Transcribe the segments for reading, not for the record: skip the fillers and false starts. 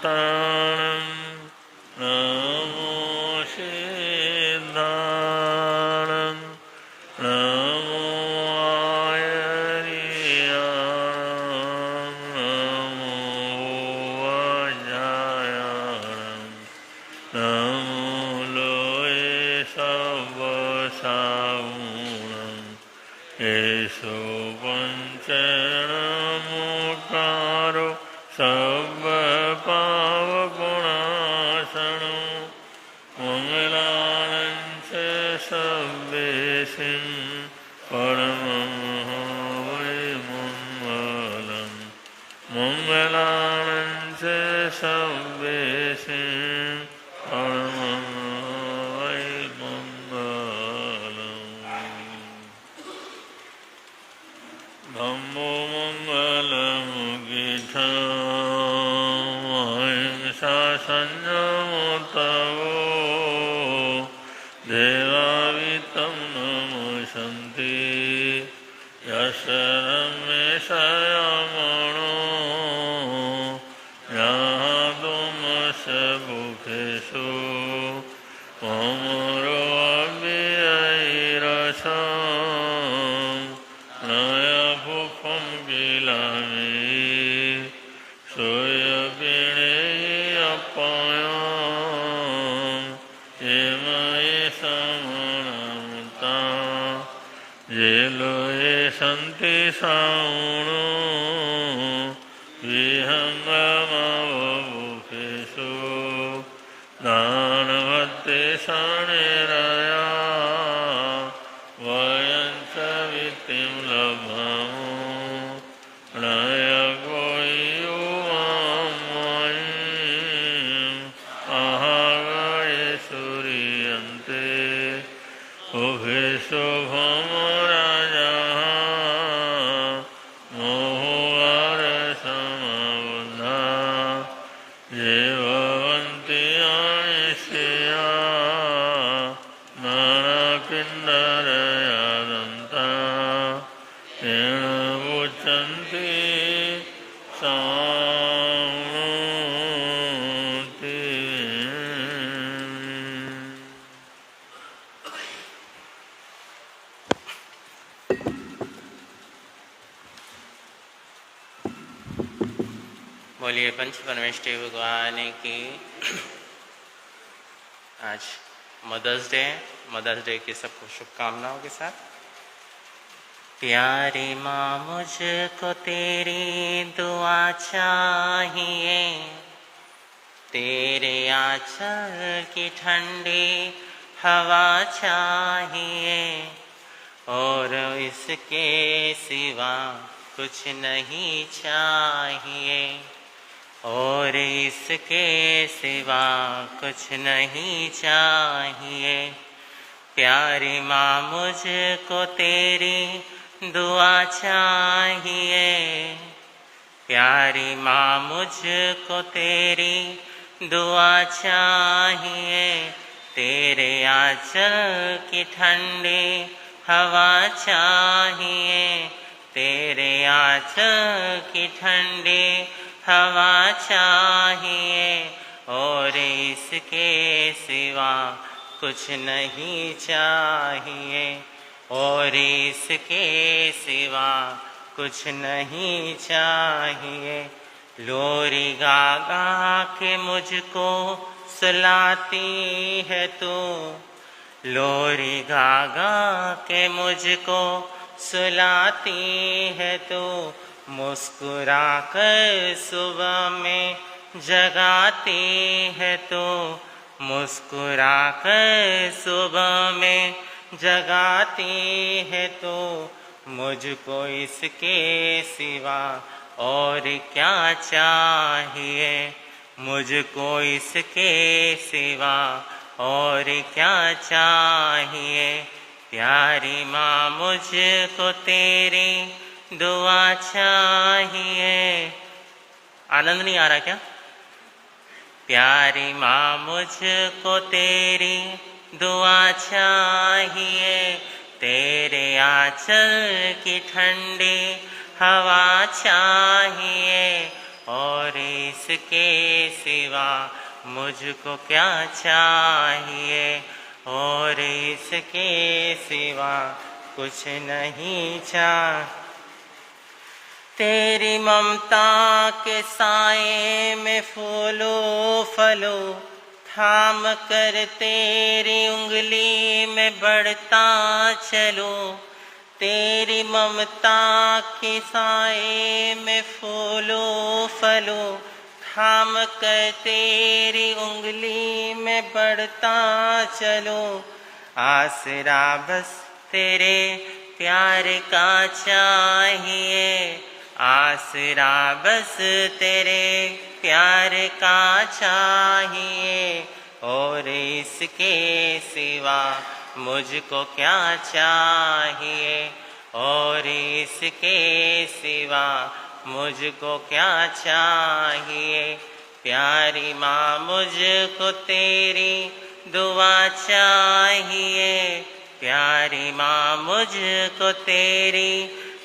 ताणं नमो सिद्धाणं नमो आयर्याणं नमो वज्रायणं नमो लोये सवसावुणं एषो पञ्चनमुकारो सर्वपावगुणासनो मंगलानं च सर्वेशिं परमं वै मङ्गलं मंगलानं च सर्वेशिं परमं वै मङ्गलम् धम्मो मङ्गलमुखितं अहिंसा संयमोत्तमो देवावितं नमस्यन्ति यस्य रमेशयमणो यादुमस्य बुखेषु अमरो अव्ययैरसं नयभुखं किलामि सूर्यपिणेयपयं येमये समनमुता ये लोये सन्ति सावणो विहङ्गमवबुखेषु दानवत्ते शनिरया वयं च वित्तिं लभामो नयगोयुवामयीम् आहारये सूर्यन्ते उभेषु भौमराजः मोहवारसमबुद्धा ये भवन्ति अनिश्चया नानापिण्डरयादन्ता येन मुच्यन्ते सावणोति। बोलिए पंच परमेष्टि भगवान की। आज मदर्स डे की सबको शुभकामनाओं के साथ। प्यारी माँ मुझको तेरी दुआ चाहिए, तेरे आंचल की ठंडी हवा चाहिए, और इसके सिवा कुछ नहीं चाहिए, और इसके सिवा कुछ नहीं चाहिए। प्यारी माँ मुझको तेरी दुआ चाहिए, प्यारी माँ मुझको तेरी दुआ चाहिए, तेरे आंचल की ठंडी हवा चाहिए, तेरे आंचल की ठंडी हवा चाहिए, और इसके सिवा कुछ नहीं चाहिए, और इसके सिवा कुछ नहीं चाहिए। लोरी गा गा के मुझको सुलाती है तू, लोरी गा गा के मुझको सुलाती है तू, मुस्कुरा कर सुबह में जगाती है तू, मुस्कुरा कर सुबह में जगाती है तू, मुझको इसके सिवा और क्या चाहिए, मुझको इसके सिवा और क्या चाहिए। प्यारी माँ मुझको तेरी दुआ चाहिए। आनंद नहीं आ रहा क्या? प्यारी माँ मुझको तेरी दुआ चाहिए, तेरे आंचल की ठंडी हवा चाहिए, और इसके सिवा मुझको क्या चाहिए, और इसके सिवा कुछ नहीं चाहिए। तेरी ममता के साए में फूलो फलो, थाम कर तेरी उंगली में बढ़ता चलो। तेरी ममता के साए में फूलो फलो, थाम कर तेरी उंगली में बढ़ता चलो। आसरा बस तेरे प्यार का चाहिए, आसरा बस तेरे प्यार का चाहिए, और इसके सिवा मुझको क्या चाहिए, और इसके सिवा मुझको क्या चाहिए। प्यारी माँ मुझको तेरी दुआ चाहिए, प्यारी माँ मुझको तेरी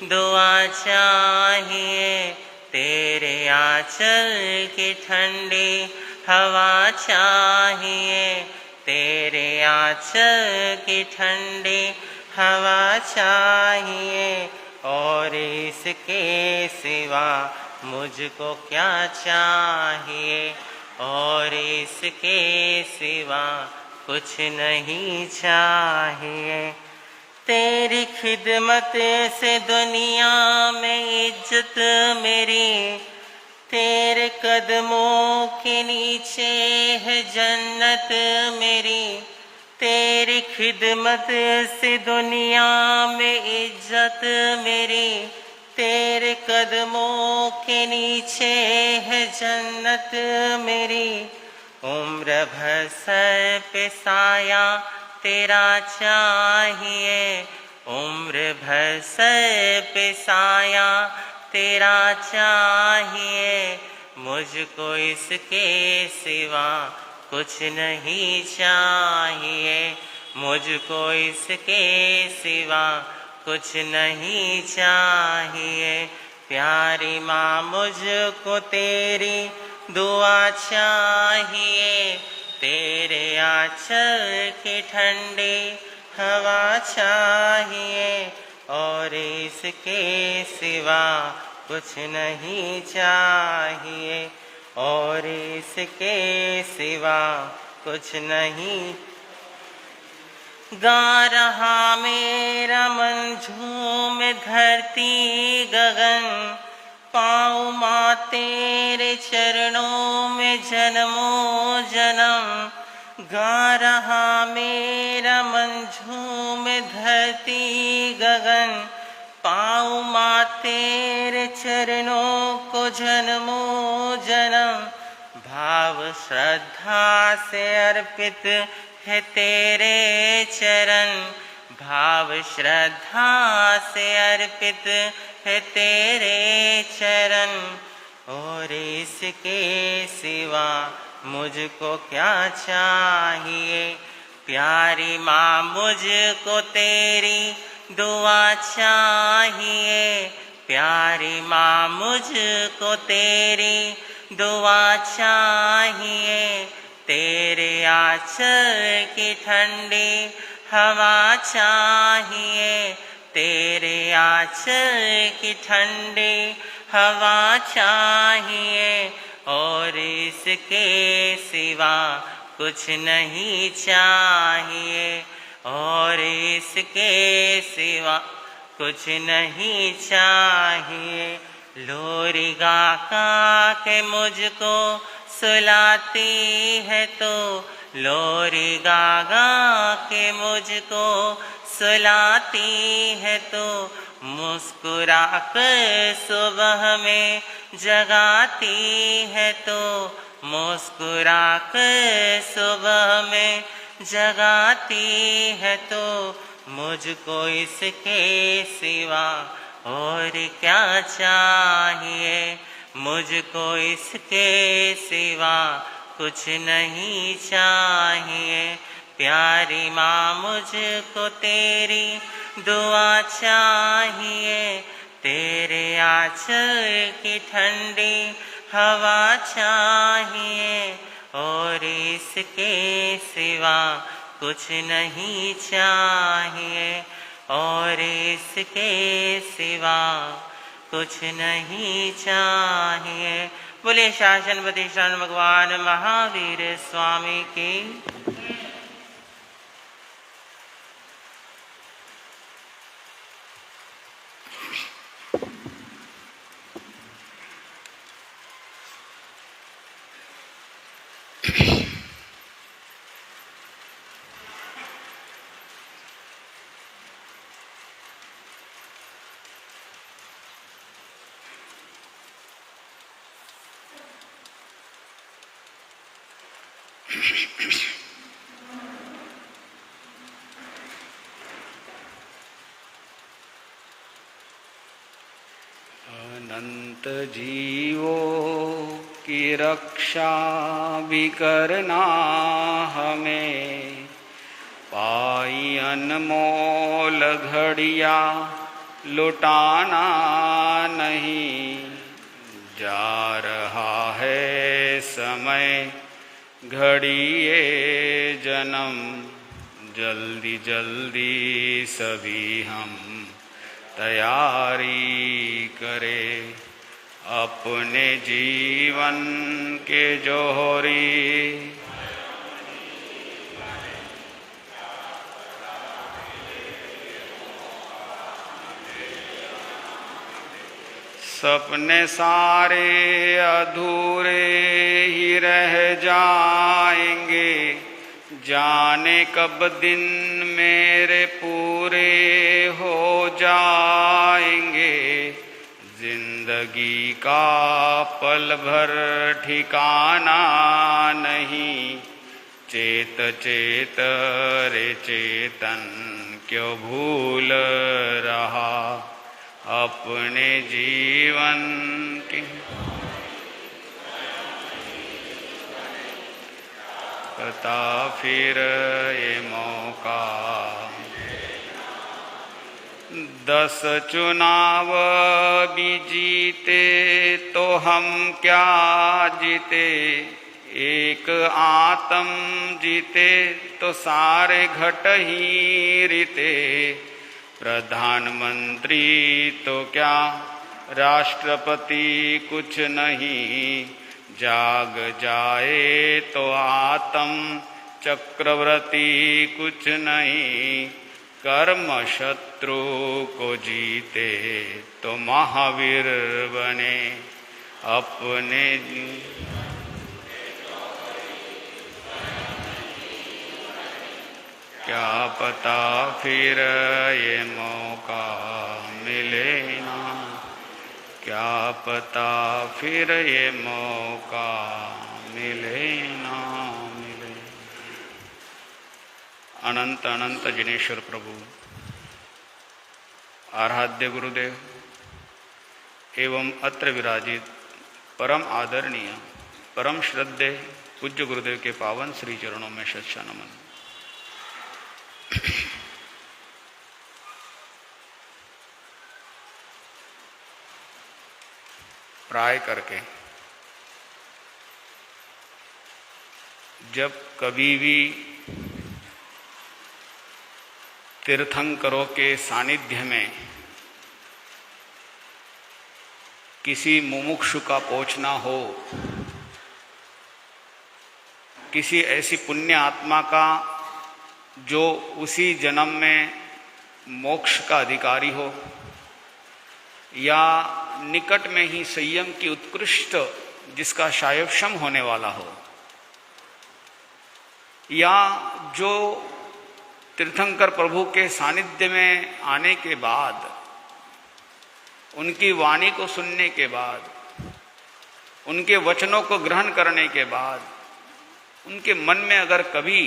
दुआ चाहिए। तेरे आंचल की ठंडी हवा चाहिए, तेरे आंचल की ठंडी हवा चाहिए, और इसके सिवा मुझको क्या चाहिए, और इसके सिवा कुछ नहीं चाहिए। तेरी खिदमत से दुनिया में इज्जत मेरी, तेरे कदमों के नीचे है जन्नत मेरी। तेरी खिदमत से दुनिया में इज्जत मेरी, तेरे कदमों के नीचे है जन्नत मेरी। उम्र भर सर पे साया तेरा चाहिए, उम्र भर सर पे साया तेरा चाहिए। मुझको इसके सिवा कुछ नहीं चाहिए, मुझको इसके सिवा कुछ नहीं चाहिए। प्यारी माँ मुझको तेरी दुआ चाहिए, तेरे आंचल की ठंडी हवा चाहिए, और इसके सिवा कुछ नहीं चाहिए, और इसके सिवा कुछ नहीं। गा रहा मेरा मन झूम धरती गगन, पाऊँ माँ तेरे चरणों में जन्मों जन्म। गा रहा मेरा मन झूम धरती गगन, पाऊँ माँ तेरे चरणों को जन्मों जन्म। भाव श्रद्धा से अर्पित है तेरे चरण, भाव श्रद्धा से अर्पित है तेरे चरण, और इसके सिवा मुझको क्या चाहिए। प्यारी माँ मुझको तेरी दुआ चाहिए, प्यारी माँ मुझको तेरी दुआ चाहिए। तेरे आंचल की ठंडी हवा चाहिए, तेरे आंचल की ठंडी हवा चाहिए, और इसके सिवा कुछ नहीं चाहिए, और इसके सिवा कुछ नहीं चाहिए। लोरी गा गा के मुझको सुलाती है तो, लोरी गा गा के मुझको सुलाती है तो, मुस्कुरा कर सुबह में जगाती है तो, मुस्कुरा कर सुबह में जगाती है तो। मुझको इसके सिवा और क्या चाहिए, मुझको इसके सिवा कुछ नहीं चाहिए। प्यारी माँ मुझको तेरी दुआ चाहिए, तेरे आंचल की ठंडी हवा चाहिए और इसके सिवा कुछ नहीं चाहिए, और इसके सिवा कुछ नहीं चाहिए। बोले शासनपति शरण भगवान महावीर स्वामी की। अनंत जीवों की रक्षा भी करना हमें, पाई अनमोल घड़िया लुटाना नहीं। जा रहा है समय घड़िए जन्म, जल्दी जल्दी सभी हम तैयारी करें। अपने जीवन के जोहरी सपने सारे अधूरे ही रह जाएंगे, जाने कब दिन मेरे पूरे हो जाएंगे। जिंदगी का पल भर ठिकाना नहीं, चेत चेत रे चेतन क्यों भूल रहा अपने जीवन की। पता फिर ये मौका 10 चुनाव भी जीते तो हम क्या जीते, एक आत्म जीते तो सारे घट ही रीते। प्रधानमंत्री तो क्या राष्ट्रपति कुछ नहीं, जाग जाए तो आत्म चक्रवर्ती कुछ नहीं। कर्म शत्रु को जीते तो महावीर बने अपने। क्या पता फिर ये मौका मिले ना, क्या पता फिर ये मौका मिले ना मिले। अनंत अनंत जिनेश्वर प्रभु, आराध्य गुरुदेव एवं अत्र विराजित परम आदरणीय परम श्रद्धेय पूज्य गुरुदेव के पावन श्री चरणों में सच्चा नमन। प्राय करके जब कभी भी तीर्थंकरों के सानिध्य में किसी मुमुक्षु का पहुंचना हो, किसी ऐसी पुण्य आत्मा का जो उसी जन्म में मोक्ष का अधिकारी हो, या निकट में ही संयम की उत्कृष्ट जिसका शायक्षम होने वाला हो, या जो तीर्थंकर प्रभु के सानिध्य में आने के बाद, उनकी वाणी को सुनने के बाद, उनके वचनों को ग्रहण करने के बाद, उनके मन में अगर कभी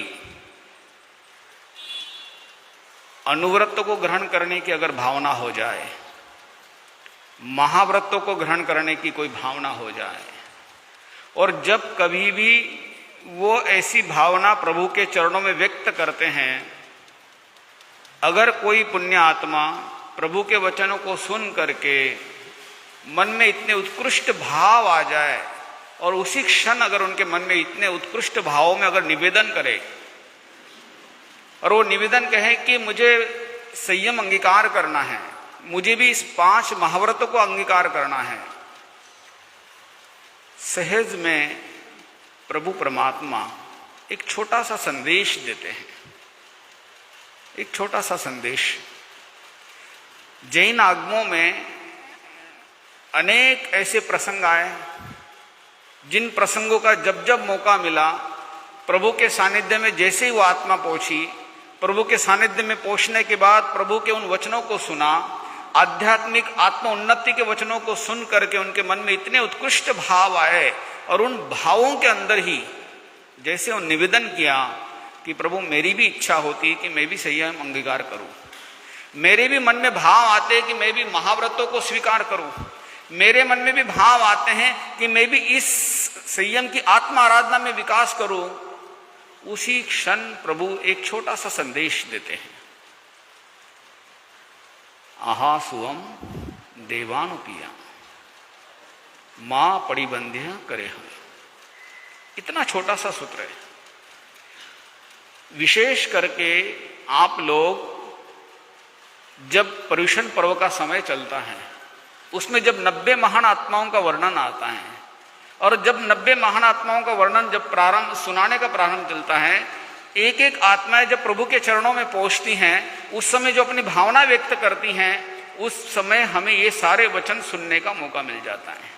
अनुव्रत को ग्रहण करने की अगर भावना हो जाए, महाव्रतों को ग्रहण करने की कोई भावना हो जाए, और जब कभी भी वो ऐसी भावना प्रभु के चरणों में व्यक्त करते हैं, अगर कोई पुण्य आत्मा प्रभु के वचनों को सुन करके मन में इतने उत्कृष्ट भाव आ जाए और उसी क्षण अगर उनके मन में इतने उत्कृष्ट भावों में अगर निवेदन करे और वो निवेदन कहे कि मुझे संयम अंगीकार करना है, मुझे भी इस 5 महाव्रतों को अंगीकार करना है, सहज में प्रभु परमात्मा एक छोटा सा संदेश देते हैं। एक छोटा सा संदेश। जैन आगमों में अनेक ऐसे प्रसंग आए जिन प्रसंगों का जब जब मौका मिला, प्रभु के सानिध्य में जैसे ही वो आत्मा पहुंची, प्रभु के सानिध्य में पहुंचने के बाद प्रभु के उन वचनों को सुना, आध्यात्मिक आत्म उन्नति के वचनों को सुन करके उनके मन में इतने उत्कृष्ट भाव आए और उन भावों के अंदर ही जैसे उन निवेदन किया कि प्रभु मेरी भी इच्छा होती कि मैं भी संयम अंगीकार करूं, मेरे भी मन में भाव आते कि मैं भी महाव्रतों को स्वीकार करूं, मेरे मन में भी भाव आते हैं कि मैं भी इस संयम की आत्म आराधना में विकास करूं, उसी क्षण प्रभु एक छोटा सा संदेश देते हैं। आहा सुवम देवानुपिया मां परिबंध्य करे हम। इतना छोटा सा सूत्र है। विशेष करके आप लोग जब पर्युषण पर्व का समय चलता है, उसमें जब 90 महान आत्माओं का वर्णन आता है और जब 90 महान आत्माओं का वर्णन जब प्रारंभ सुनाने का प्रारंभ चलता है, एक एक आत्माएं जब प्रभु के चरणों में पहुंचती हैं, उस समय जो अपनी भावना व्यक्त करती हैं, उस समय हमें ये सारे वचन सुनने का मौका मिल जाता है।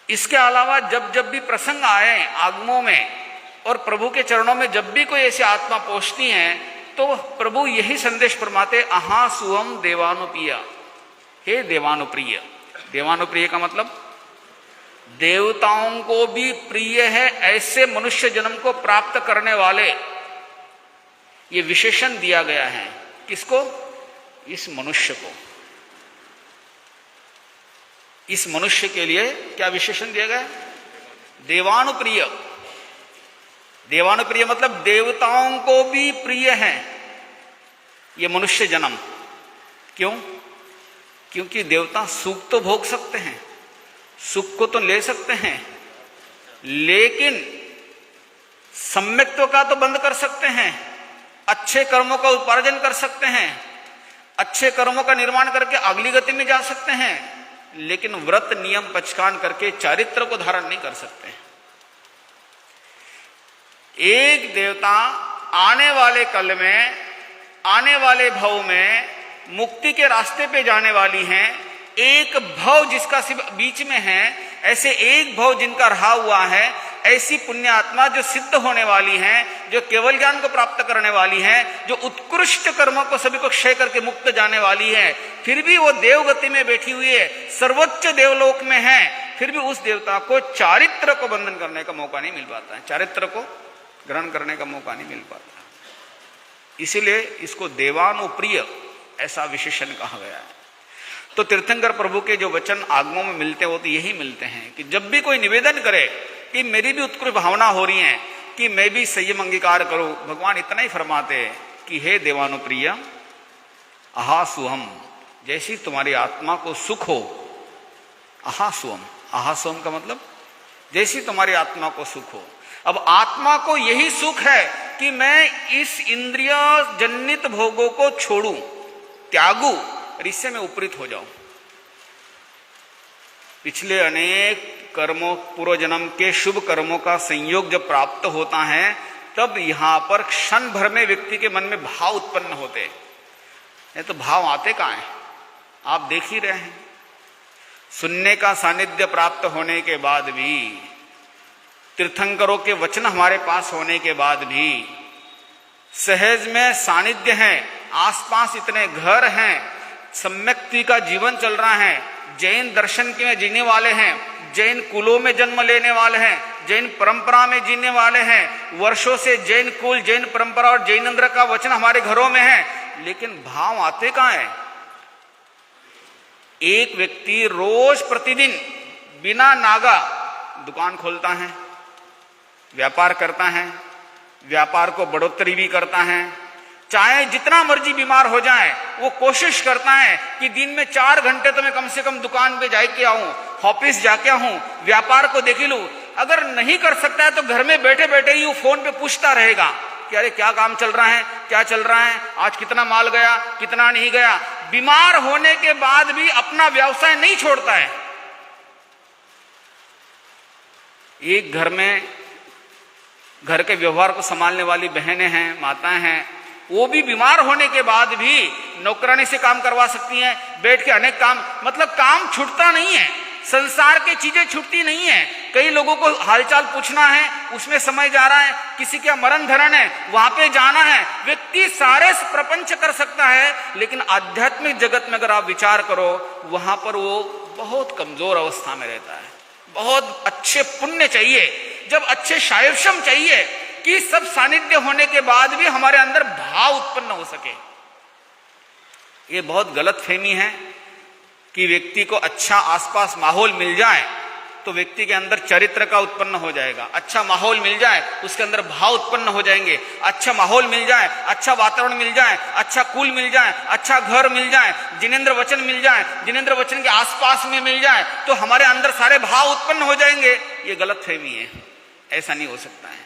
इसके अलावा जब जब भी प्रसंग आए आगमों में और प्रभु के चरणों में जब भी कोई ऐसी आत्मा पहुंचती हैं, तो प्रभु यही संदेश फरमाते, अहा सुवम देवानुप्रिय, हे देवानुप्रिय। देवानुप्रिय का मतलब देवताओं को भी प्रिय है ऐसे मनुष्य जन्म को प्राप्त करने वाले, ये विशेषण दिया गया है। किसको? इस मनुष्य को। इस मनुष्य के लिए क्या विशेषण दिया गया? देवानुप्रिय। देवानुप्रिय मतलब देवताओं को भी प्रिय है ये मनुष्य जन्म। क्यों? क्योंकि देवता सुख तो भोग सकते हैं, सुख को तो ले सकते हैं, लेकिन सम्यक्त्व का तो बंद कर सकते हैं, अच्छे कर्मों का उपार्जन कर सकते हैं, अच्छे कर्मों का निर्माण करके अगली गति में जा सकते हैं, लेकिन व्रत नियम पचकान करके चारित्र को धारण नहीं कर सकते। एक देवता आने वाले कल में, आने वाले भव में मुक्ति के रास्ते पे जाने वाली हैं। एक भव जिसका सिर्फ बीच में है, ऐसे एक भव जिनका रहा हुआ है, ऐसी पुण्य आत्मा जो सिद्ध होने वाली हैं, जो केवल ज्ञान को प्राप्त करने वाली हैं, जो उत्कृष्ट कर्मों को सभी को क्षय करके मुक्त जाने वाली है, फिर भी वो देवगति में बैठी हुई है, सर्वोच्च देवलोक में है, फिर भी उस देवता को चारित्र को बंधन करने का मौका नहीं मिल पाता है, चारित्र को ग्रहण करने का मौका नहीं मिल पाता। इसीलिए इसको देवानुप्रिय ऐसा विशेषण कहा गया है। तो तीर्थंकर प्रभु के जो वचन आगमों में मिलते हैं वो तो यही मिलते हैं कि जब भी कोई निवेदन करे कि मेरी भी उत्कृष्ट भावना हो रही है कि मैं भी संयम अंगीकार करूं, भगवान इतना ही फरमाते हैं कि हे देवानुप्रिय, आहा सुहम, जैसी तुम्हारी आत्मा को सुख हो, आहा सुहम। आहा सुहम का मतलब जैसी तुम्हारी आत्मा को सुख हो। अब आत्मा को यही सुख है कि मैं इस इंद्रिय जनित भोगों को छोड़ूं, त्यागू और इससे मैं उपरीत हो जाऊं। पिछले अनेक कर्मों, पूर्व जन्म के शुभ कर्मों का संयोग जब प्राप्त होता है, तब यहां पर क्षण भर में व्यक्ति के मन में भाव उत्पन्न होते हैं। नहीं तो भाव आते कहां हैं? आप देख ही रहे हैं। सुनने का सानिध्य प्राप्त होने के बाद भी, तीर्थंकरों के वचन हमारे पास होने के बाद भी, सहज में सानिध्य है, आसपास इतने घर हैं, सम्यक्ति का जीवन चल रहा है, जैन दर्शन के जीने वाले हैं, जैन कुलों में जन्म लेने वाले हैं, जैन परंपरा में जीने वाले हैं, वर्षों से जैन कुल, जैन परंपरा और जैनेन्द्र का वचन हमारे घरों में है, लेकिन भाव आते कहां है? एक व्यक्ति रोज प्रतिदिन बिना नागा दुकान खोलता है, व्यापार करता है, व्यापार को बढ़ोतरी भी करता है, चाहे जितना मर्जी बीमार हो जाए, वो कोशिश करता है कि दिन में 4 घंटे तो मैं कम से कम दुकान पे जाके आऊं, ऑफिस जाके आऊं, व्यापार को देख लूं। अगर नहीं कर सकता है तो घर में बैठे बैठे ही वो फोन पे पूछता रहेगा कि अरे क्या काम चल रहा है, क्या चल रहा है, आज कितना माल गया, कितना नहीं गया। बीमार होने के बाद भी अपना व्यवसाय नहीं छोड़ता है। एक घर में घर के व्यवहार को संभालने वाली बहनें हैं, माताएं हैं, वो भी बीमार होने के बाद भी नौकरानी से काम करवा सकती हैं, बैठ के अनेक काम, मतलब काम छूटता नहीं है, संसार की चीजें छूटती नहीं है। कई लोगों को हालचाल पूछना है, उसमें समय जा रहा है, किसी का मरण धरण है, वहां पे जाना है। व्यक्ति सारे प्रपंच कर सकता है, लेकिन आध्यात्मिक जगत में अगर आप विचार करो, वहां पर वो बहुत कमजोर अवस्था में रहता है। बहुत अच्छे पुण्य चाहिए, जब अच्छे शायवशम चाहिए कि सब सानिध्य होने के बाद भी हमारे अंदर भाव उत्पन्न हो सके। ये बहुत गलत फहमी है कि व्यक्ति को अच्छा आसपास माहौल मिल जाए तो व्यक्ति के अंदर चरित्र का उत्पन्न हो जाएगा। अच्छा माहौल मिल जाए, उसके अंदर भाव उत्पन्न हो जाएंगे। अच्छा माहौल मिल जाए, अच्छा वातावरण मिल जाए, अच्छा कुल मिल जाए, अच्छा घर मिल जाए, जिनेंद्र वचन मिल जाए, जिनेंद्र वचन के आसपास में मिल जाए तो हमारे अंदर सारे भाव उत्पन्न हो जाएंगे। ये गलत फहमी है, ऐसा नहीं हो सकता है।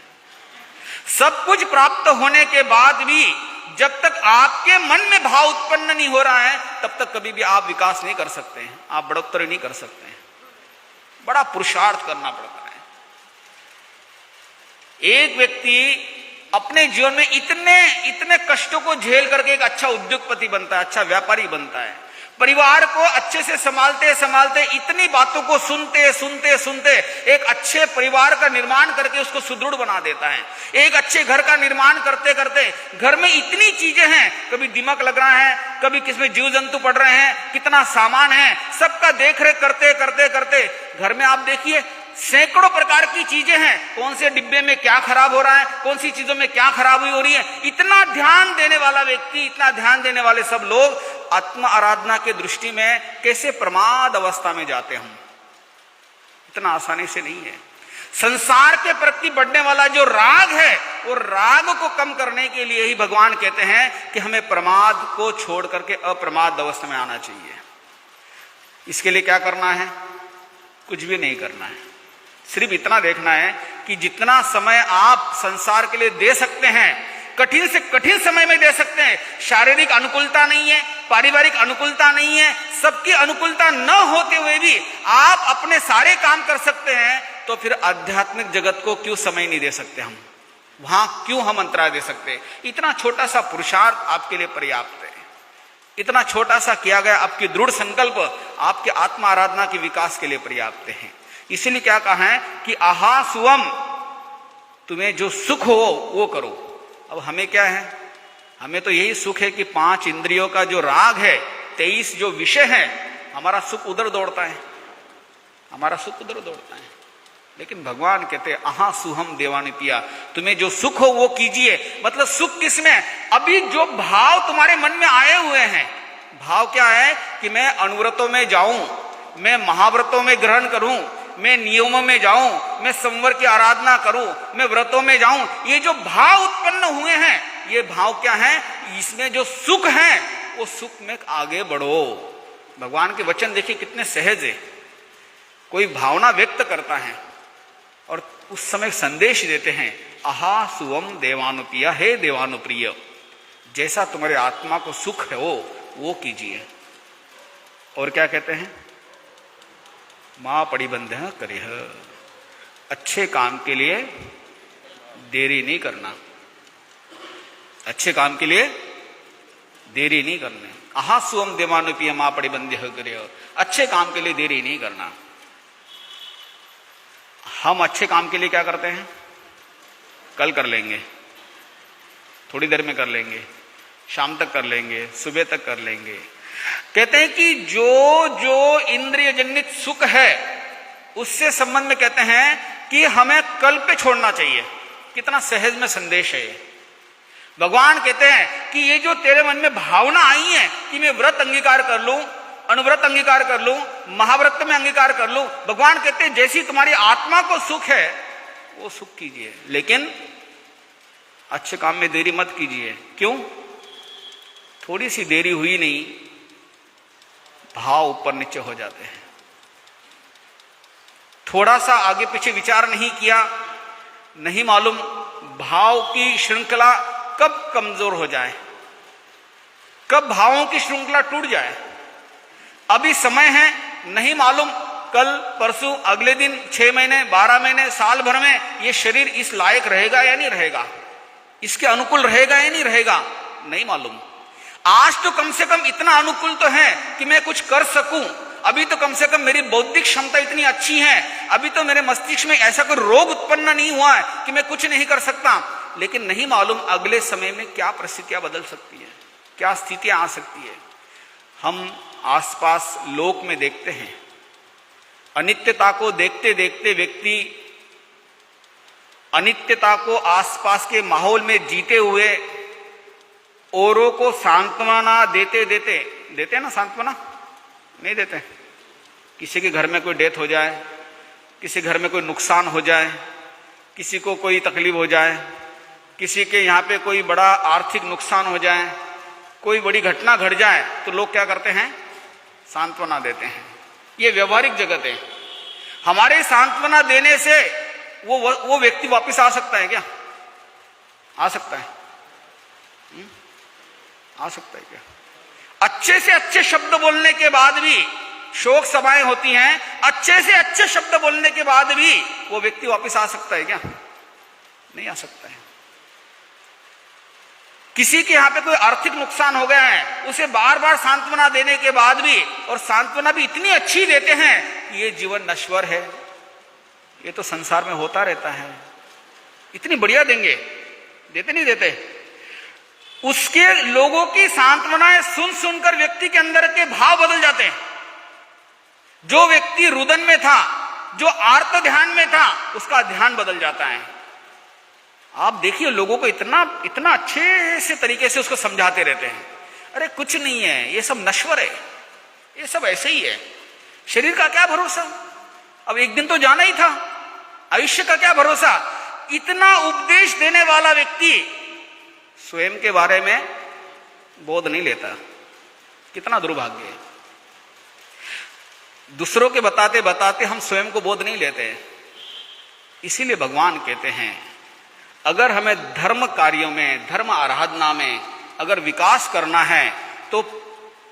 सब कुछ प्राप्त होने के बाद भी जब तक आपके मन में भाव उत्पन्न नहीं हो रहा है, तब तक कभी भी आप विकास नहीं कर सकते हैं, आप बढ़ोतरी नहीं कर सकते हैं। बड़ा पुरुषार्थ करना पड़ता है। एक व्यक्ति अपने जीवन में इतने कष्टों को झेल करके एक अच्छा उद्योगपति बनता है, अच्छा व्यापारी बनता है। परिवार को अच्छे से संभालते संभालते, इतनी बातों को सुनते सुनते सुनते एक अच्छे परिवार का निर्माण करके उसको सुदृढ़ बना देता है। एक अच्छे घर का निर्माण करते करते घर में इतनी चीजें हैं, कभी दीमक लग रहा है, कभी किसमें जीव जंतु पड़ रहे हैं, कितना सामान है, सबका देखरेख करते करते करते घर में आप देखिए सैकड़ों प्रकार की चीजें हैं। कौन से डिब्बे में क्या खराब हो रहा है, कौन सी चीजों में क्या खराबी हो रही है। इतना ध्यान देने वाला व्यक्ति, इतना ध्यान देने वाले सब लोग आत्म आराधना के दृष्टि में कैसे प्रमाद अवस्था में जाते हम, इतना आसानी से नहीं है। संसार के प्रति बढ़ने वाला जो राग है, वो राग को कम करने के लिए ही भगवान कहते हैं कि हमें प्रमाद को छोड़ करके अप्रमाद अवस्था में आना चाहिए। इसके लिए क्या करना है? कुछ भी नहीं करना है, सिर्फ इतना देखना है कि जितना समय आप संसार के लिए दे सकते हैं, कठिन से कठिन समय में दे सकते हैं। शारीरिक अनुकूलता नहीं है, पारिवारिक अनुकूलता नहीं है, सबकी अनुकूलता न होते हुए भी आप अपने सारे काम कर सकते हैं, तो फिर आध्यात्मिक जगत को क्यों समय नहीं दे सकते हम? वहां क्यों हम अंतराय दे सकते? इतना छोटा सा पुरुषार्थ आपके लिए पर्याप्त है। इतना छोटा सा किया गया आपकी दृढ़ संकल्प आपके आत्म आराधना के विकास के लिए पर्याप्त है। इसीलिए क्या कहा है कि आहा सुवम, तुम्हें जो सुख हो वो करो। अब हमें क्या है? हमें तो यही सुख है कि 5 इंद्रियों का जो राग है, 23 जो विषय है, हमारा सुख उधर दौड़ता है, हमारा सुख उधर दौड़ता है। लेकिन भगवान कहते हैं आहा सुहम देवानित्या, तुम्हें जो सुख हो वो कीजिए। मतलब सुख किसमें? अभी जो भाव तुम्हारे मन में आए हुए हैं, भाव क्या है कि मैं अनुव्रतों में जाऊं, मैं महाव्रतों में ग्रहण करूं, मैं नियमों में जाऊं, मैं संवर की आराधना करूं, मैं व्रतों में जाऊं। ये जो भाव उत्पन्न हुए हैं, ये भाव क्या है? इसमें जो सुख है वो सुख में आगे बढ़ो। भगवान के वचन देखिए कितने सहज है। कोई भावना व्यक्त करता है और उस समय संदेश देते हैं, आहा सुवम देवानुप्रिय, हे देवानुप्रिय, जैसा तुम्हारे आत्मा को सुख है वो कीजिए। और क्या कहते हैं? मां परिबंध करे, अच्छे काम के लिए देरी नहीं करना, अच्छे काम के लिए देरी नहीं करना। आहा सुवम देवानुप्रिय मां परिबंध करे, अच्छे काम के लिए देरी नहीं करना। हम अच्छे काम के लिए क्या करते हैं? कल कर लेंगे, थोड़ी देर में कर लेंगे, शाम तक कर लेंगे, सुबह तक कर लेंगे। कहते हैं कि जो जो इंद्रिय जनित सुख है उससे संबंध में कहते हैं कि हमें कल पे छोड़ना चाहिए। कितना सहज में संदेश है ये। भगवान कहते हैं कि ये जो तेरे मन में भावना आई है कि मैं व्रत अंगीकार कर लूं, अनुव्रत अंगीकार कर लूं, महाव्रत में अंगीकार कर लूं, भगवान कहते हैं जैसी तुम्हारी आत्मा को सुख है वो सुख कीजिए, लेकिन अच्छे काम में देरी मत कीजिए। क्यों? थोड़ी सी देरी हुई नहीं, भाव ऊपर नीचे हो जाते हैं। थोड़ा सा आगे पीछे विचार नहीं किया, नहीं मालूम भाव की श्रृंखला कब कमजोर हो जाए, कब भावों की श्रृंखला टूट जाए। अभी समय है, नहीं मालूम कल परसों अगले दिन 6 महीने 12 महीने साल भर में ये शरीर इस लायक रहेगा या नहीं रहेगा, इसके अनुकूल रहेगा या नहीं रहेगा, नहीं मालूम। आज तो कम से कम इतना अनुकूल तो है कि मैं कुछ कर सकूं, अभी तो कम से कम मेरी बौद्धिक क्षमता इतनी अच्छी है, अभी तो मेरे मस्तिष्क में ऐसा कोई रोग उत्पन्न नहीं हुआ है कि मैं कुछ नहीं कर सकता। लेकिन नहीं मालूम अगले समय में क्या परिस्थितियां बदल सकती है, क्या स्थितियां आ सकती है। हम आसपास लोक में देखते हैं, अनित्यता को देखते देखते व्यक्ति अनित्यता को आसपास के माहौल में जीते हुए औरों को सांत्वना देते ना, सांत्वना नहीं देते। किसी के घर में कोई डेथ हो जाए, किसी घर में कोई नुकसान हो जाए, किसी को कोई तकलीफ हो जाए, किसी के यहाँ पे कोई बड़ा आर्थिक नुकसान हो जाए, कोई बड़ी घटना घट जाए, तो लोग क्या करते हैं, सांत्वना देते हैं। ये व्यवहारिक जगत है। हमारे सांत्वना देने से वो व्यक्ति वापस आ सकता है क्या? आ सकता है? आ सकता है क्या? अच्छे से अच्छे शब्द बोलने के बाद भी शोक सभाएं होती हैं, अच्छे से अच्छे शब्द बोलने के बाद भी वो व्यक्ति वापस आ सकता है क्या? नहीं आ सकता है। किसी के यहां पे कोई आर्थिक नुकसान हो गया है, उसे बार बार सांत्वना देने के बाद भी, और सांत्वना भी इतनी अच्छी देते हैं कि ये जीवन नश्वर है, ये तो संसार में होता रहता है, इतनी बढ़िया देंगे, देते नहीं देते। उसके लोगों की सांत्वनाएं सुन सुनकर व्यक्ति के अंदर के भाव बदल जाते हैं। जो व्यक्ति रुदन में था, जो आर्त ध्यान में था, उसका ध्यान बदल जाता है। आप देखिए लोगों को इतना अच्छे से तरीके से उसको समझाते रहते हैं, अरे कुछ नहीं है, ये सब नश्वर है, ये सब ऐसे ही है, शरीर का क्या भरोसा, अब एक दिन तो जाना ही था, आयुष्य का क्या भरोसा। इतना उपदेश देने वाला व्यक्ति स्वयं के बारे में बोध नहीं लेता, कितना दुर्भाग्य है। दूसरों के बताते बताते हम स्वयं को बोध नहीं लेते। इसीलिए भगवान कहते हैं, अगर हमें धर्म कार्यों में, धर्म आराधना में अगर विकास करना है तो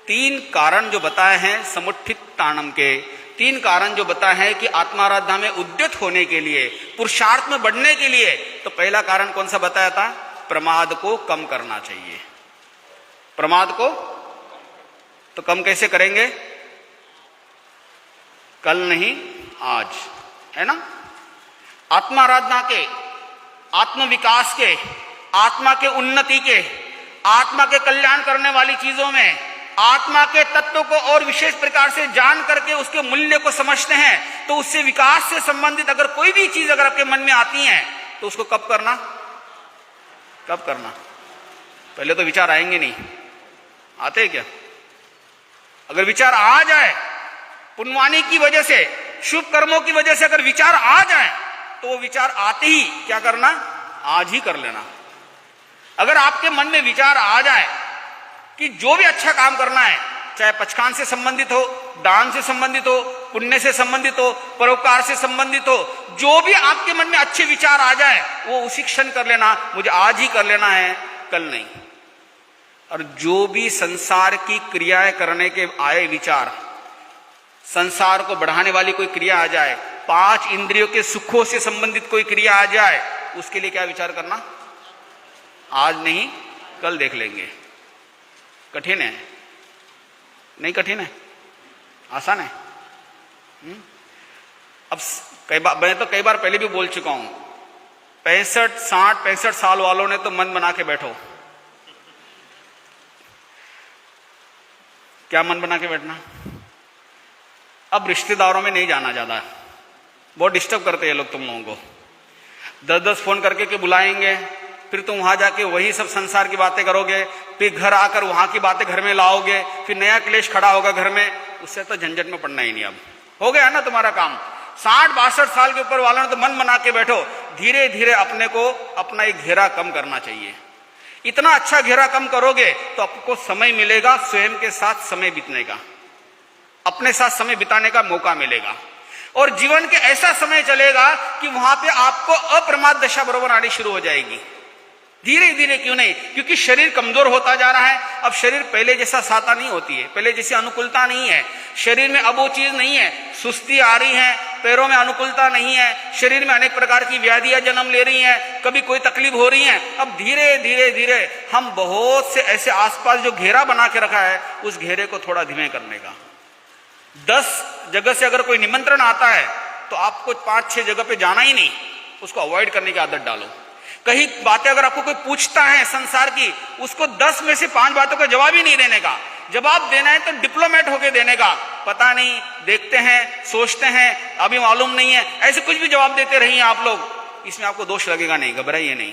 3 कारण जो बताए हैं समुत्थित ताणम के, 3 कारण जो बताए हैं कि आत्माराधना में उद्यत होने के लिए, पुरुषार्थ में बढ़ने के लिए, तो पहला कारण कौन सा बताया था? प्रमाद को कम करना चाहिए। प्रमाद को तो कम कैसे करेंगे? कल नहीं आज, है ना। आत्माराधना के, आत्म विकास के, आत्मा के उन्नति के, आत्मा के कल्याण करने वाली चीजों में आत्मा के तत्व को और विशेष प्रकार से जान करके उसके मूल्य को समझते हैं, तो उससे विकास से संबंधित अगर कोई भी चीज अगर आपके मन में आती है तो उसको कब करना? कब करना? पहले तो विचार आएंगे नहीं, आते हैं क्या? अगर विचार आ जाए, पुण्यवानी की वजह से, शुभ कर्मों की वजह से अगर विचार आ जाए, तो वो विचार आते ही क्या करना? आज ही कर लेना। अगर आपके मन में विचार आ जाए कि जो भी अच्छा काम करना है, चाहे पचखान से संबंधित हो, दान से संबंधित हो, पुण्य से संबंधित हो, परोपकार से संबंधित हो, जो भी आपके मन में अच्छे विचार आ जाए वो उसी क्षण कर लेना, मुझे आज ही कर लेना है, कल नहीं। और जो भी संसार की क्रियाएं करने के आए विचार, संसार को बढ़ाने वाली कोई क्रिया आ जाए, 5 इंद्रियों के सुखों से संबंधित कोई क्रिया आ जाए, उसके लिए क्या विचार करना? आज नहीं कल देख लेंगे। कठिन है? नहीं कठिन है, आसान है। अब मैं तो कई बार पहले भी बोल चुका हूं, 65 साल वालों ने तो मन बना के बैठो। क्या मन बना के बैठना? अब रिश्तेदारों में नहीं जाना ज्यादा, बहुत डिस्टर्ब करते हैं लोग तुम लोगों को। 10-10 फोन करके के बुलाएंगे, फिर तुम वहां जाके वही सब संसार की बातें करोगे, फिर घर आकर वहां की बातें घर में लाओगे, फिर नया क्लेश खड़ा होगा घर में। उससे तो झंझट में पड़ना ही नहीं। अब हो गया ना तुम्हारा काम। 60-62 साल के ऊपर वालों ने तो मन बना के बैठो, धीरे धीरे अपने को, अपना एक घेरा कम करना चाहिए। इतना अच्छा घेरा कम करोगे तो आपको समय मिलेगा स्वयं के साथ समय बीतने का, अपने साथ समय बिताने का मौका मिलेगा, और जीवन के ऐसा समय चलेगा कि वहां पे आपको अप्रमाद दशा बरोबर आनी शुरू हो जाएगी। धीरे धीरे, क्यों नहीं, क्योंकि शरीर कमजोर होता जा रहा है। अब शरीर पहले जैसा साता नहीं होती है, पहले जैसी अनुकूलता नहीं है, शरीर में अब वो चीज नहीं है, सुस्ती आ रही है, पैरों में अनुकूलता नहीं है, शरीर में अनेक प्रकार की व्याधियां जन्म ले रही हैं, कभी कोई तकलीफ हो रही है। अब धीरे धीरे धीरे हम बहुत से ऐसे आसपास जो घेरा बना के रखा है उस घेरे को थोड़ा धीमे करने का। 10 जगह से अगर कोई निमंत्रण आता है तो आपको 5-6 जगह पे जाना ही नहीं, उसको अवॉइड करने की आदत डालो। कहीं बातें अगर आपको कोई पूछता है संसार की, उसको 10 में से 5 बातों का जवाब ही नहीं देने का। जवाब देना है तो डिप्लोमेट होके देने का, पता नहीं, देखते हैं, सोचते हैं, अभी मालूम नहीं है, ऐसे कुछ भी जवाब देते रहिए आप लोग, इसमें आपको दोष लगेगा नहीं, घबराइए नहीं।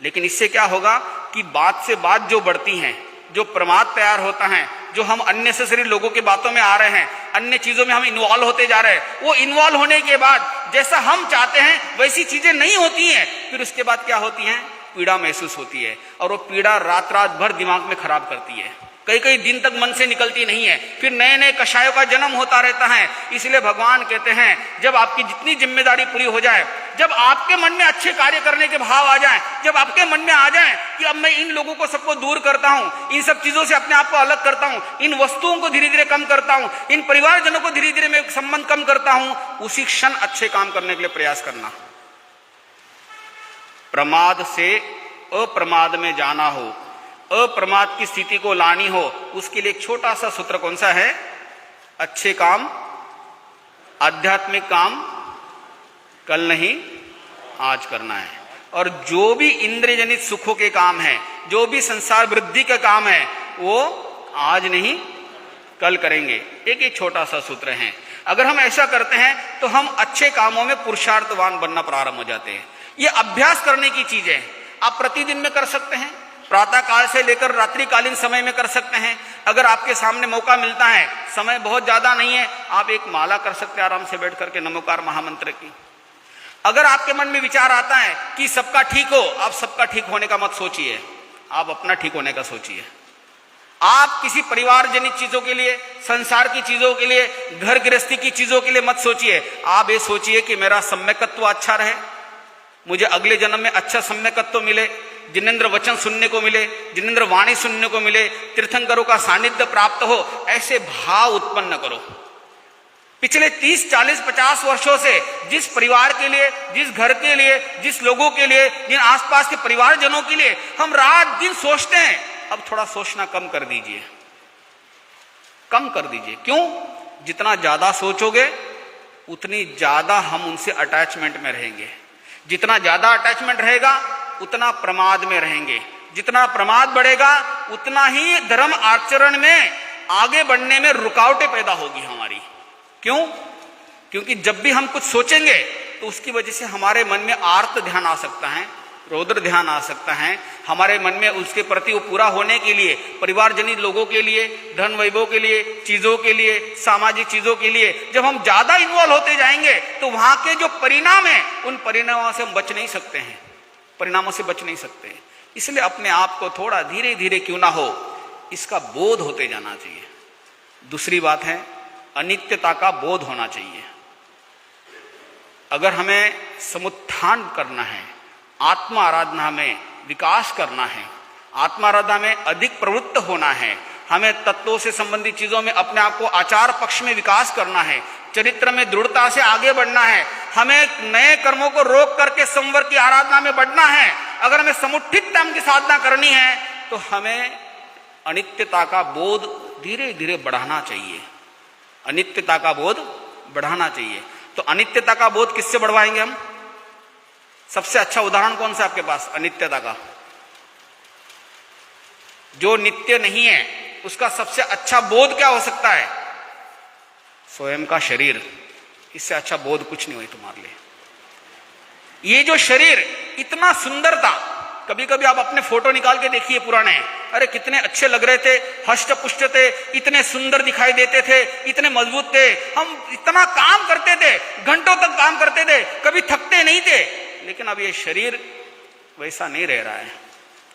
लेकिन इससे क्या होगा कि बात से बात जो बढ़ती है, जो प्रमाद तैयार होता है, जो हम अननेसेसरी लोगों की बातों में आ रहे हैं, अन्य चीजों में हम इन्वॉल्व होते जा रहे हैं, वो इन्वॉल्व होने के बाद जैसा हम चाहते हैं वैसी चीजें नहीं होती हैं, फिर उसके बाद क्या होती हैं, पीड़ा महसूस होती है, और वो पीड़ा रात रात भर दिमाग में खराब करती है, कई कई दिन तक मन से निकलती नहीं है, फिर नए नए कषायों का जन्म होता रहता है। इसलिए भगवान कहते हैं जब आपकी जितनी जिम्मेदारी पूरी हो जाए, जब आपके मन में अच्छे कार्य करने के भाव आ जाए, जब आपके मन में आ जाए कि अब मैं इन लोगों को सबको दूर करता हूं, इन सब चीजों से अपने आप को अलग करता हूं, इन वस्तुओं को धीरे धीरे कम करता हूं, इन परिवारजनों को धीरे धीरे मैं संबंध कम करता हूं, उसी क्षण अच्छे काम करने के लिए प्रयास करना। प्रमाद से अप्रमाद में जाना हो, अप्रमाद की स्थिति को लानी हो, उसके लिए एक छोटा सा सूत्र कौन सा है, अच्छे काम, आध्यात्मिक काम कल नहीं आज करना है। और जो भी इंद्रिय जनित सुखों के काम है, जो भी संसार वृद्धि का काम है, वो आज नहीं कल करेंगे। एक छोटा सा सूत्र है, अगर हम ऐसा करते हैं तो हम अच्छे कामों में पुरुषार्थवान बनना प्रारंभ हो जाते हैं। ये अभ्यास करने की चीज है, आप प्रतिदिन में कर सकते हैं, प्रातः काल से लेकर रात्रिकालीन समय में कर सकते हैं। अगर आपके सामने मौका मिलता है, समय बहुत ज्यादा नहीं है, आप एक माला कर सकते हैं आराम से बैठ करके नमोकार महामंत्र की। अगर आपके मन में विचार आता है कि सबका ठीक हो, आप सबका ठीक होने का मत सोचिए, आप अपना ठीक होने का सोचिए। आप किसी परिवार जनित चीजों के लिए, संसार की चीजों के लिए, घर गृहस्थी की चीजों के लिए मत सोचिए। आप ये सोचिए कि मेरा सम्यकत्व अच्छा रहे, मुझे अगले जन्म में अच्छा सम्यकत्व मिले, जिनेंद्र वचन सुनने को मिले, जिनेंद्र वाणी सुनने को मिले, तीर्थंकरों का सानिध्य प्राप्त हो, ऐसे भाव उत्पन्न करो। पिछले 30, 40, 50 वर्षों से जिस परिवार के लिए, जिस घर के लिए, जिस लोगों के लिए, जिन आसपास के परिवारजनों के लिए हम रात दिन सोचते हैं, अब थोड़ा सोचना कम कर दीजिए, कम कर दीजिए। क्यों? जितना ज्यादा सोचोगे उतनी ज्यादा हम उनसे अटैचमेंट में रहेंगे, जितना ज्यादा अटैचमेंट रहेगा उतना प्रमाद में रहेंगे, जितना प्रमाद बढ़ेगा उतना ही धर्म आचरण में आगे बढ़ने में रुकावटें पैदा होगी हमारी। क्यों? क्योंकि जब भी हम कुछ सोचेंगे तो उसकी वजह से हमारे मन में आर्त ध्यान आ सकता है, रौद्र ध्यान आ सकता है, हमारे मन में उसके प्रति वो पूरा होने के लिए, परिवारजनित लोगों के लिए, धन वैभव के लिए, चीजों के लिए, सामाजिक चीजों के लिए जब हम ज्यादा इन्वॉल्व होते जाएंगे तो वहां के जो परिणाम है उन परिणामों से हम बच नहीं सकते हैं, परिणामों से बच नहीं सकते। इसलिए अपने आप को थोड़ा धीरे धीरे क्यों ना हो, इसका बोध होते जाना चाहिए। दूसरी बात है, अनित्यता का बोध होना चाहिए। अगर हमें समुत्थान करना है, आत्मा आराधना में विकास करना है, आत्मा आराधना में अधिक प्रवृत्त होना है, हमें तत्वों से संबंधित चीजों में अपने आप को आचार पक्ष में विकास करना है, चरित्र में दृढ़ता से आगे बढ़ना है, हमें नए कर्मों को रोक करके संवर की आराधना में बढ़ना है, अगर हमें समुत्थित तम की साधना करनी है तो हमें अनित्यता का बोध धीरे धीरे बढ़ाना चाहिए, अनित्यता का बोध बढ़ाना चाहिए। तो अनित्यता का बोध किससे बढ़वाएंगे हम? सबसे अच्छा उदाहरण कौन सा आपके पास अनित्यता का? जो नित्य नहीं है उसका सबसे अच्छा बोध क्या हो सकता है? स्वयं का शरीर। इससे अच्छा बोध कुछ नहीं हुई तुम्हारे लिए। ये जो शरीर इतना सुंदर था, कभी कभी आप अपने फोटो निकाल के देखिए पुराने, अरे कितने अच्छे लग रहे थे, हष्ट पुष्ट थे, इतने सुंदर दिखाई देते थे, इतने मजबूत थे, हम इतना काम करते थे, घंटों तक काम करते थे, कभी थकते नहीं थे। लेकिन अब ये शरीर वैसा नहीं रह रहा है,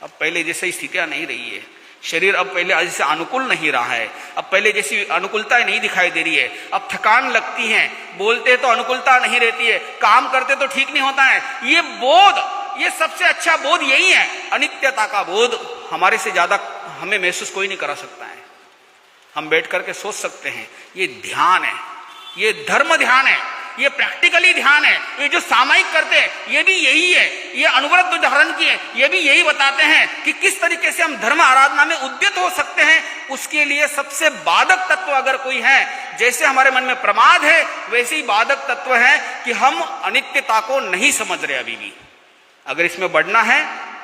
अब पहले जैसी स्थितियां नहीं रही है। शरीर अब पहले जैसे अनुकूल नहीं रहा है, अब पहले जैसी अनुकूलता नहीं दिखाई दे रही है। अब थकान लगती है, बोलते तो अनुकूलता नहीं रहती है, काम करते तो ठीक नहीं होता है। ये बोध, ये सबसे अच्छा बोध यही है, अनित्यता का बोध। हमारे से ज्यादा हमें महसूस कोई नहीं करा सकता है। हम बैठ करके सोच सकते हैं, ये ध्यान है, ये धर्म ध्यान है, ये प्रैक्टिकली ध्यान है। ये जो सामायिक करते हैं ये भी यही है, ये अनुव्रत उदाहरण की है, ये भी यही बताते हैं कि किस तरीके से हम धर्म आराधना में उद्यत हो सकते हैं। उसके लिए सबसे बाधक तत्व अगर कोई है, जैसे हमारे मन में प्रमाद है वैसे ही बाधक तत्व है कि हम अनित्यता को नहीं समझ रहे अभी भी। अगर इसमें बढ़ना है,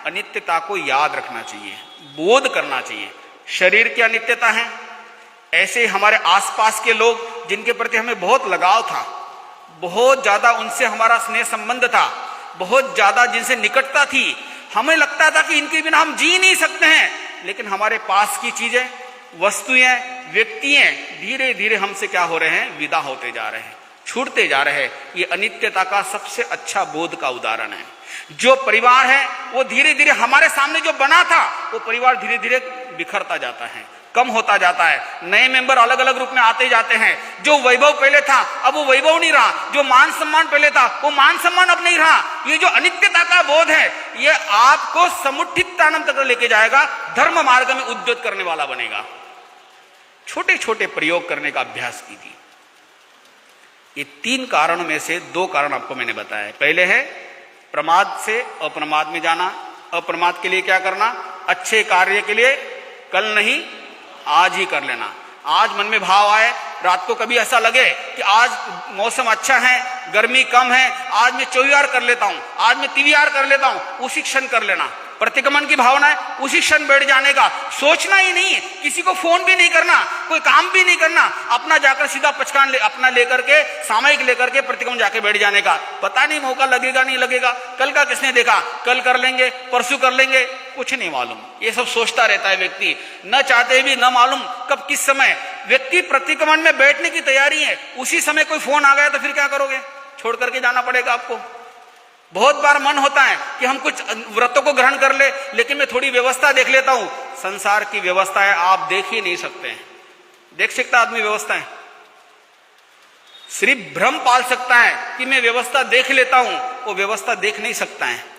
अनित्यता को याद रखना चाहिए, बोध करना चाहिए। शरीर की अनित्यता है, ऐसे हमारे आसपास के लोग जिनके प्रति हमें बहुत लगाव था, बहुत ज्यादा उनसे हमारा स्नेह संबंध था, बहुत ज्यादा जिनसे निकटता थी, हमें लगता था कि इनके बिना हम जी नहीं सकते हैं। लेकिन हमारे पास की चीजें, वस्तुएं, व्यक्ति धीरे धीरे हमसे क्या हो रहे हैं, विदा होते जा रहे हैं, छूटते जा रहे हैं। ये अनित्यता का सबसे अच्छा बोध का उदाहरण है। जो परिवार है वो धीरे धीरे हमारे सामने जो बना था, वो परिवार धीरे धीरे बिखरता जाता है, कम होता जाता है। नए मेंबर अलग अलग रूप में आते जाते हैं। जो वैभव पहले था अब वो वैभव नहीं रहा, जो मान सम्मान पहले था वो मान सम्मान अब नहीं रहा। ये जो अनित्यता का बोध है, ये आपको समुत्थित तानम तक लेके जाएगा, धर्म मार्ग में उद्युत करने वाला बनेगा। छोटे छोटे प्रयोग करने का अभ्यास कीजिए। ये 3 कारणों में से 2 कारण आपको मैंने बताया। पहले है प्रमाद से अप्रमाद में जाना। अप्रमाद के लिए क्या करना, अच्छे कार्य के लिए कल नहीं आज ही कर लेना। आज मन में भाव आए, रात को कभी ऐसा लगे कि आज मौसम अच्छा है, गर्मी कम है, आज मैं चौयार कर लेता हूं, आज मैं तिवियार कर लेता हूं, उसी क्षण कर लेना। प्रतिक्रमण की भावना है, उसी क्षण बैठ जाने का, सोचना ही नहीं, किसी को फोन भी नहीं करना, कोई काम भी नहीं करना, अपना जाकर सीधा पचकान अपना लेकर के, सामयिक लेकर के प्रतिक्रमण जाके बैठ जाने का। पता नहीं मौका लगेगा नहीं लगेगा, कल का किसने देखा, कल कर लेंगे, परसों कर लेंगे, कुछ नहीं मालूम। ये सब सोचता रहता है व्यक्ति, न चाहते भी न मालूम कब किस समय। व्यक्ति प्रतिक्रमण में बैठने की तैयारी है, उसी समय कोई फोन आ गया तो फिर क्या करोगे, छोड़ करके जाना पड़ेगा आपको। बहुत बार मन होता है कि हम कुछ व्रतों को ग्रहण कर ले, लेकिन मैं थोड़ी व्यवस्था देख लेता हूं। संसार की व्यवस्था है, आप देख ही नहीं सकते हैं। देख सकता आदमी व्यवस्था है, सिर्फ भ्रम पाल सकता है कि मैं व्यवस्था देख लेता हूं, वो व्यवस्था देख नहीं सकता है।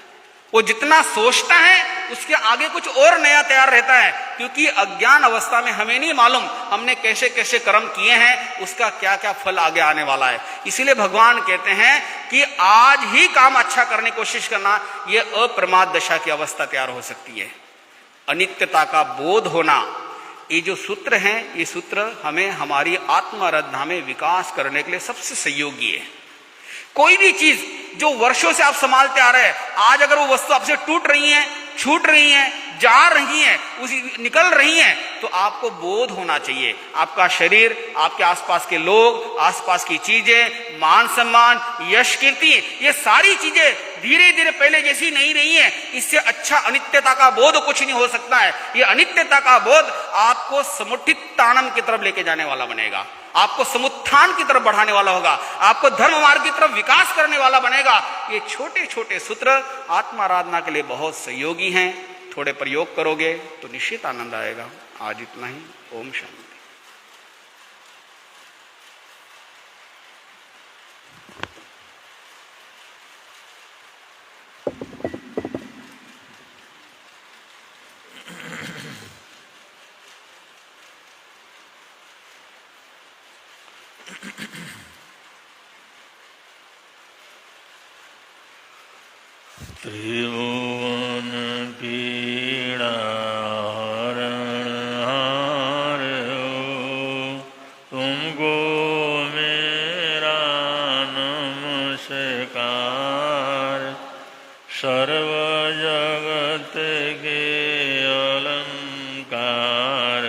वो जितना सोचता है उसके आगे कुछ और नया तैयार रहता है, क्योंकि अज्ञान अवस्था में हमें नहीं मालूम हमने कैसे कैसे कर्म किए हैं, उसका क्या क्या फल आगे आने वाला है। इसीलिए भगवान कहते हैं कि आज ही काम अच्छा करने की कोशिश करना, यह अप्रमाद दशा की अवस्था तैयार हो सकती है। अनित्यता का बोध होना, ये जो सूत्र हैं, ये सूत्र हमें हमारी आत्माराधना में विकास करने के लिए सबसे सहयोगी है। कोई भी चीज जो वर्षों से आप संभालते आ रहे हैं, आज अगर वो वस्तु आपसे टूट रही है, छूट रही है, जा रही है, उसी निकल रही है, तो आपको बोध होना चाहिए। आपका शरीर, आपके आसपास के लोग, आसपास की चीजें, मान सम्मान, यश कीर्ति, ये सारी चीजें धीरे धीरे पहले जैसी नहीं रही है। इससे अच्छा अनित्यता का बोध कुछ नहीं हो सकता है। ये अनित्यता का बोध आपको समुत्थित तानम की तरफ लेके जाने वाला बनेगा, आपको समुत्थान की तरफ बढ़ाने वाला होगा, आपको धर्म मार्ग की तरफ विकास करने वाला बनेगा। ये छोटे छोटे सूत्र आत्माराधना के लिए बहुत सहयोगी हैं। थोड़े प्रयोग करोगे तो निश्चित आनंद आएगा। आज इतना ही। ओम शांति। त्रिभुवन पीड़ा हरणहार हो, तुमको मेरा नमस्कार। सर्व जगत के अलंकार,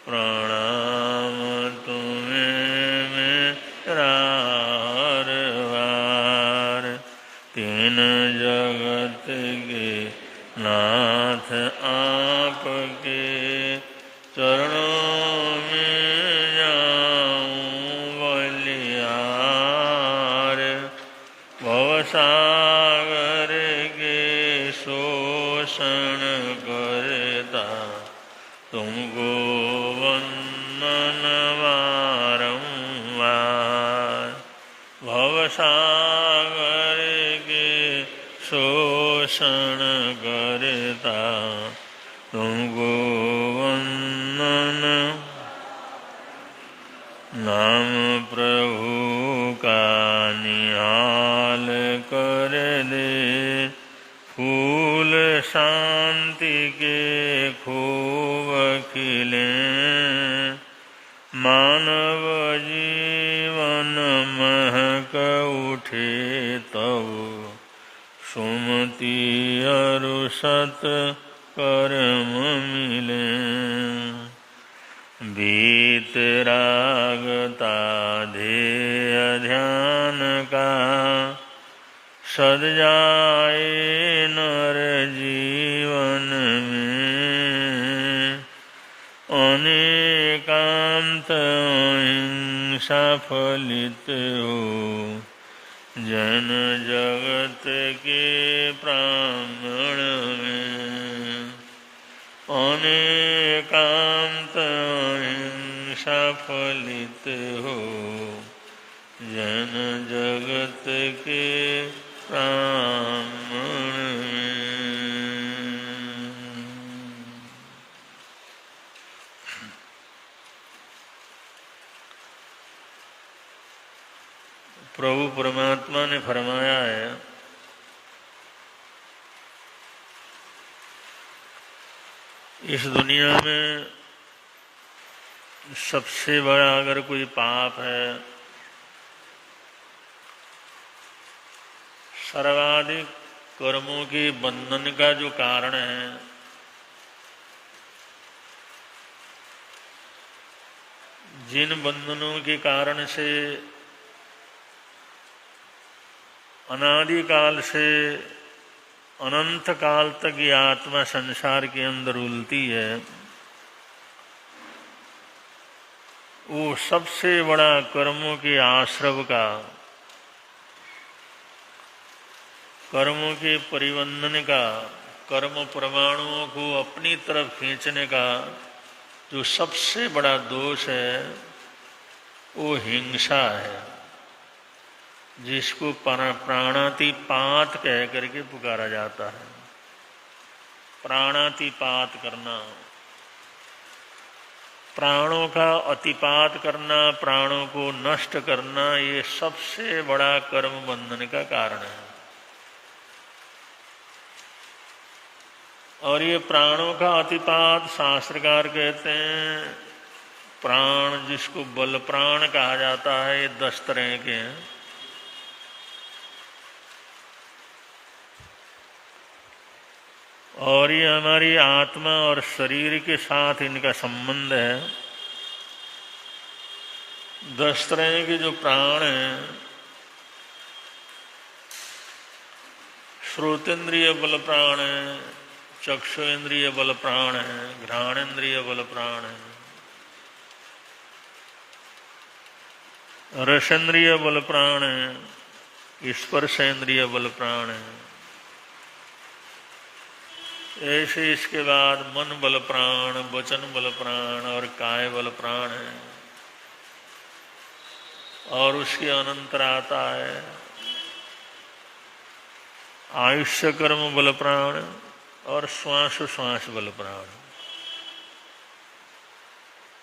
प्रणाम तुम्हें मेरा हरवार। तीन जगत के नाथ आपके चरणों में जाऊं बलिहार। भवसागर के सो शोषण करता तुमको वंदन बारंबार। भवसागर के शोषण करता तुमको वंदन। नाम प्रभु का निहाल कर दे फूल शांति के खूब खिले। मानव जीवन महक उठे तब सुमति अरु सत कर्म मिले। बीत रागता ध्येय ध्यान का सद जाए नर जीवन में। अनेकांत अहिंसा फलित हो जन जगत के प्रांगण में। अनेकांत अहिंसा फलित हो जन जगत के प्रांगण में। प्रभु परमात्मा ने फरमाया है, इस दुनिया में सबसे बड़ा अगर कोई पाप है, सर्वाधिक कर्मों के बंधन का जो कारण है, जिन बंधनों के कारण से अनादि काल से अनंत काल तक ये आत्मा संसार के अंदर उलती है, वो सबसे बड़ा कर्मों के आश्रव का, कर्मों के परिबंधन का, कर्म परमाणुओं को अपनी तरफ खींचने का जो सबसे बड़ा दोष है वो हिंसा है, जिसको प्राणातिपात कह करके पुकारा जाता है। प्राणातिपात करना, प्राणों का अतिपात करना, प्राणों को नष्ट करना, ये सबसे बड़ा कर्म बंधन का कारण है। और ये प्राणों का अतिपात शास्त्रकार कहते हैं, प्राण जिसको बल प्राण कहा जाता है, ये 10 तरह के हैं। और ये हमारी आत्मा और शरीर के साथ इनका संबंध है। 10 तरह के जो प्राण हैं, श्रोतेंद्रिय बल प्राण है, चक्षुरेंद्रिय बल प्राण है, घ्राणेन्द्रिय बल प्राण है, रसेंद्रिय बल प्राण है, स्पर्शेंद्रिय बल प्राण है। ऐसे इसके बाद मन बल प्राण, वचन बल प्राण और काय बल प्राण है। और उसके अनंतर आता है आयुष्य कर्म बल प्राण और श्वास बल प्राण।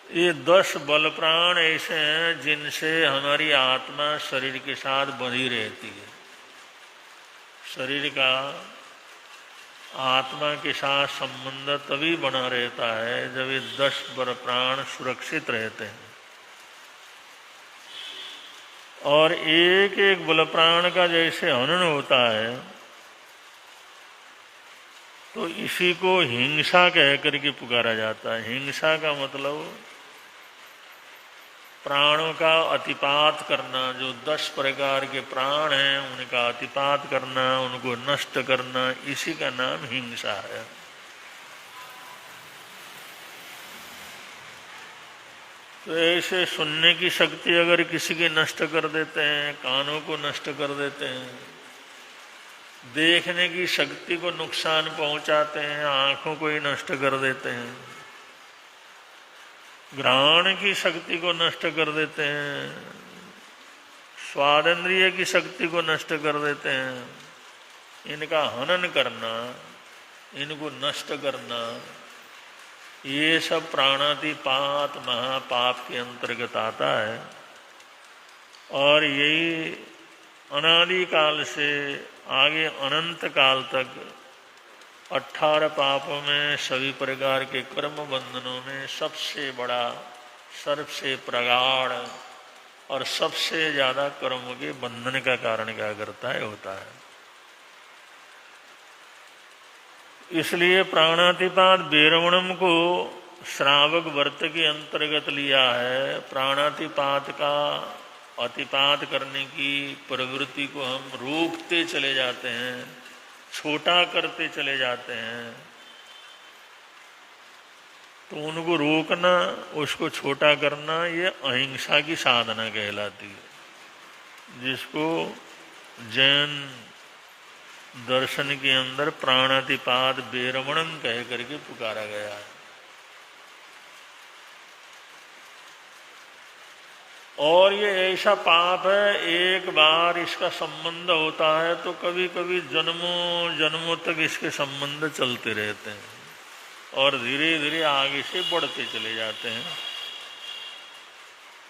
ये 10 बल प्राण ऐसे हैं जिनसे हमारी आत्मा शरीर के साथ बंधी रहती है। शरीर का आत्मा के साथ संबंध तभी बना रहता है जब ये 10 बल प्राण सुरक्षित रहते हैं। और एक एक बल प्राण का जैसे हनन होता है, तो इसी को हिंसा कह करके पुकारा जाता है। हिंसा का मतलब प्राणों का अतिपात करना। जो 10 प्रकार के प्राण हैं उनका अतिपात करना, उनको नष्ट करना, इसी का नाम हिंसा है। तो ऐसे सुनने की शक्ति अगर किसी की नष्ट कर देते हैं, कानों को नष्ट कर देते हैं, देखने की शक्ति को नुकसान पहुंचाते हैं, आंखों को ही नष्ट कर देते हैं, घ्राण की शक्ति को नष्ट कर देते हैं, स्वादेंद्रिय की शक्ति को नष्ट कर देते हैं। इनका हनन करना, इनको नष्ट करना, ये सब प्राणातिपात महापाप के अंतर्गत आता है। और यही अनादि काल से आगे अनंत काल तक 18 पापों में, सभी प्रकार के कर्म बंधनों में सबसे बड़ा, सबसे प्रगाढ़ और सबसे ज्यादा कर्म के बंधन का कारण क्या करता है, होता है। इसलिए प्राणातिपात बेरवणम को श्रावक व्रत के अंतर्गत लिया है। प्राणातिपात का अतिपात करने की प्रवृत्ति को हम रोकते चले जाते हैं, छोटा करते चले जाते हैं। तो उनको रोकना, उसको छोटा करना, ये अहिंसा की साधना कहलाती है, जिसको जैन दर्शन के अंदर प्राणातिपात बेरमणम कह करके पुकारा गया है। और ये ऐसा पाप है, एक बार इसका संबंध होता है तो कभी कभी जन्मों जन्मों तक इसके संबंध चलते रहते हैं और धीरे धीरे आगे से बढ़ते चले जाते हैं।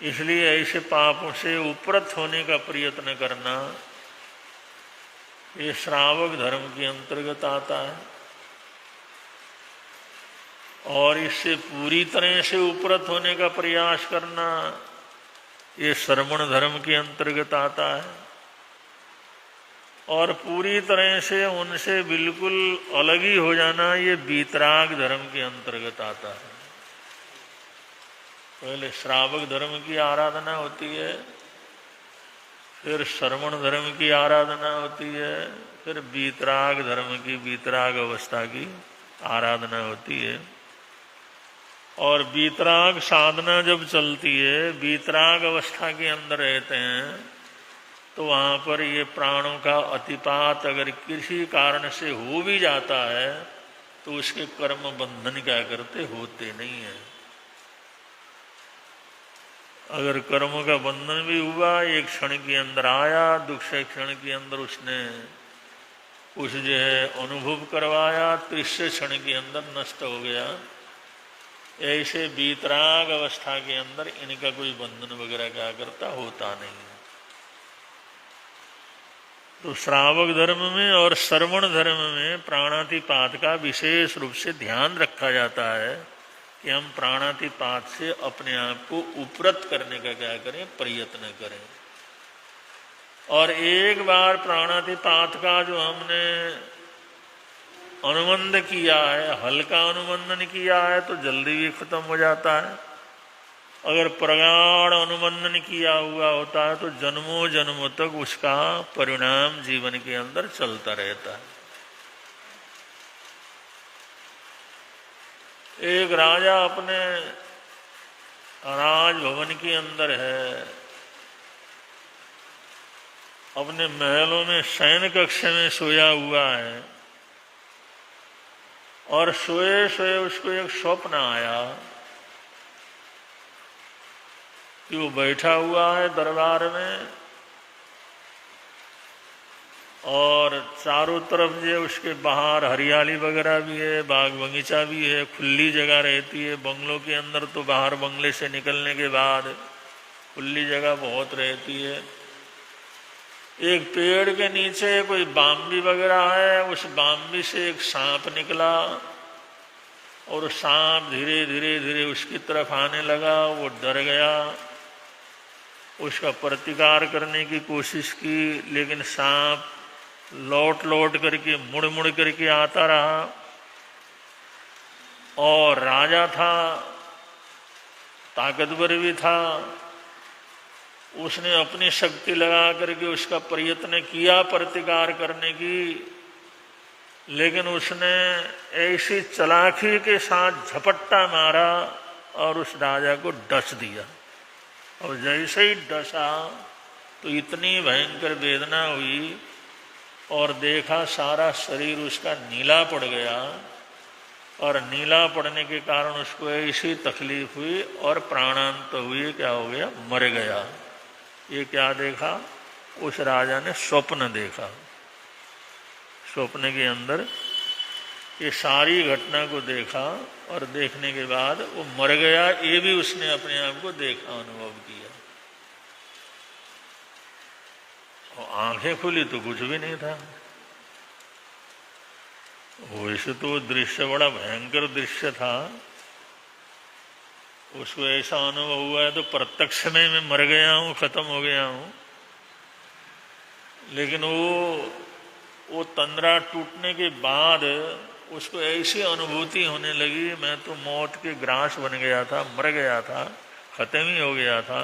इसलिए ऐसे पापों से उपरत होने का प्रयत्न करना, ये श्रावक धर्म के अंतर्गत आता है। और इससे पूरी तरह से उपरत होने का प्रयास करना, ये श्रवण धर्म के अंतर्गत आता है। और पूरी तरह से उनसे बिल्कुल अलग ही हो जाना, ये वीतराग धर्म के अंतर्गत आता है। पहले श्रावक धर्म की आराधना होती है, फिर श्रवण धर्म की आराधना होती है, फिर वीतराग धर्म की, वीतराग अवस्था की आराधना होती है। और वीतराग साधना जब चलती है, वीतराग अवस्था के अंदर रहते हैं, तो वहाँ पर ये प्राणों का अतिपात अगर किसी कारण से हो भी जाता है तो उसके कर्म बंधन क्या करते, होते नहीं है। अगर कर्म का बंधन भी हुआ, एक क्षण के अंदर आया, दूसरे क्षण के अंदर उसने कुछ जो है अनुभव करवाया, तीसरे क्षण के अंदर नष्ट हो गया। ऐसे वीतराग अवस्था के अंदर इनका कोई बंधन वगैरह क्या करता, होता नहीं है। तो श्रावक धर्म में और श्रवण धर्म में प्राणातिपात का विशेष रूप से ध्यान रखा जाता है कि हम प्राणातिपात से अपने आप को उपरत करने का क्या करें, प्रयत्न करें। और एक बार प्राणातिपात का जो हमने अनुबंध किया है, हल्का अनुबंधन किया है, तो जल्दी भी खत्म हो जाता है। अगर प्रगाढ़ अनुबंधन किया हुआ होता है तो जन्मों जन्मों तक उसका परिणाम जीवन के अंदर चलता रहता है। एक राजा अपने राजभवन के अंदर है, अपने महलों में शयन कक्ष में सोया हुआ है, और सोए सोए उसको एक स्वप्न आया कि वो बैठा हुआ है दरबार में और चारों तरफ जो उसके बाहर हरियाली वगैरह भी है, बाग बगीचा भी है, खुली जगह रहती है। बंगलों के अंदर तो बाहर बंगले से निकलने के बाद खुली जगह बहुत रहती है। एक पेड़ के नीचे कोई बाम्बी वगैरह है, उस बाम्बी से एक सांप निकला और सांप धीरे धीरे धीरे उसकी तरफ आने लगा। वो डर गया, उसका प्रतिकार करने की कोशिश की, लेकिन सांप लौट लौट करके, मुड़ मुड़ करके आता रहा। और राजा था, ताकतवर भी था, उसने अपनी शक्ति लगा करके उसका प्रयत्न किया प्रतिकार करने की, लेकिन उसने ऐसी चालाकी के साथ झपट्टा मारा और उस राजा को डस दिया। और जैसे ही डसा तो इतनी भयंकर वेदना हुई और देखा सारा शरीर उसका नीला पड़ गया, और नीला पड़ने के कारण उसको ऐसी तकलीफ हुई और प्राणांत हुए, क्या हो गया, मर गया। ये क्या देखा? उस राजा ने स्वप्न देखा। स्वप्न के अंदर ये सारी घटना को देखा, और देखने के बाद वो मर गया, ये भी उसने अपने आप को देखा, अनुभव किया। और आंखें खुली तो कुछ भी नहीं था। वैसे तो दृश्य बड़ा भयंकर दृश्य था, उसको ऐसा अनुभव हुआ है तो प्रत्यक्ष में मैं मर गया हूं, खत्म हो गया हूं। लेकिन वो तंद्रा टूटने के बाद उसको ऐसी अनुभूति होने लगी, मैं तो मौत के ग्रास बन गया था, मर गया था, खत्म ही हो गया था।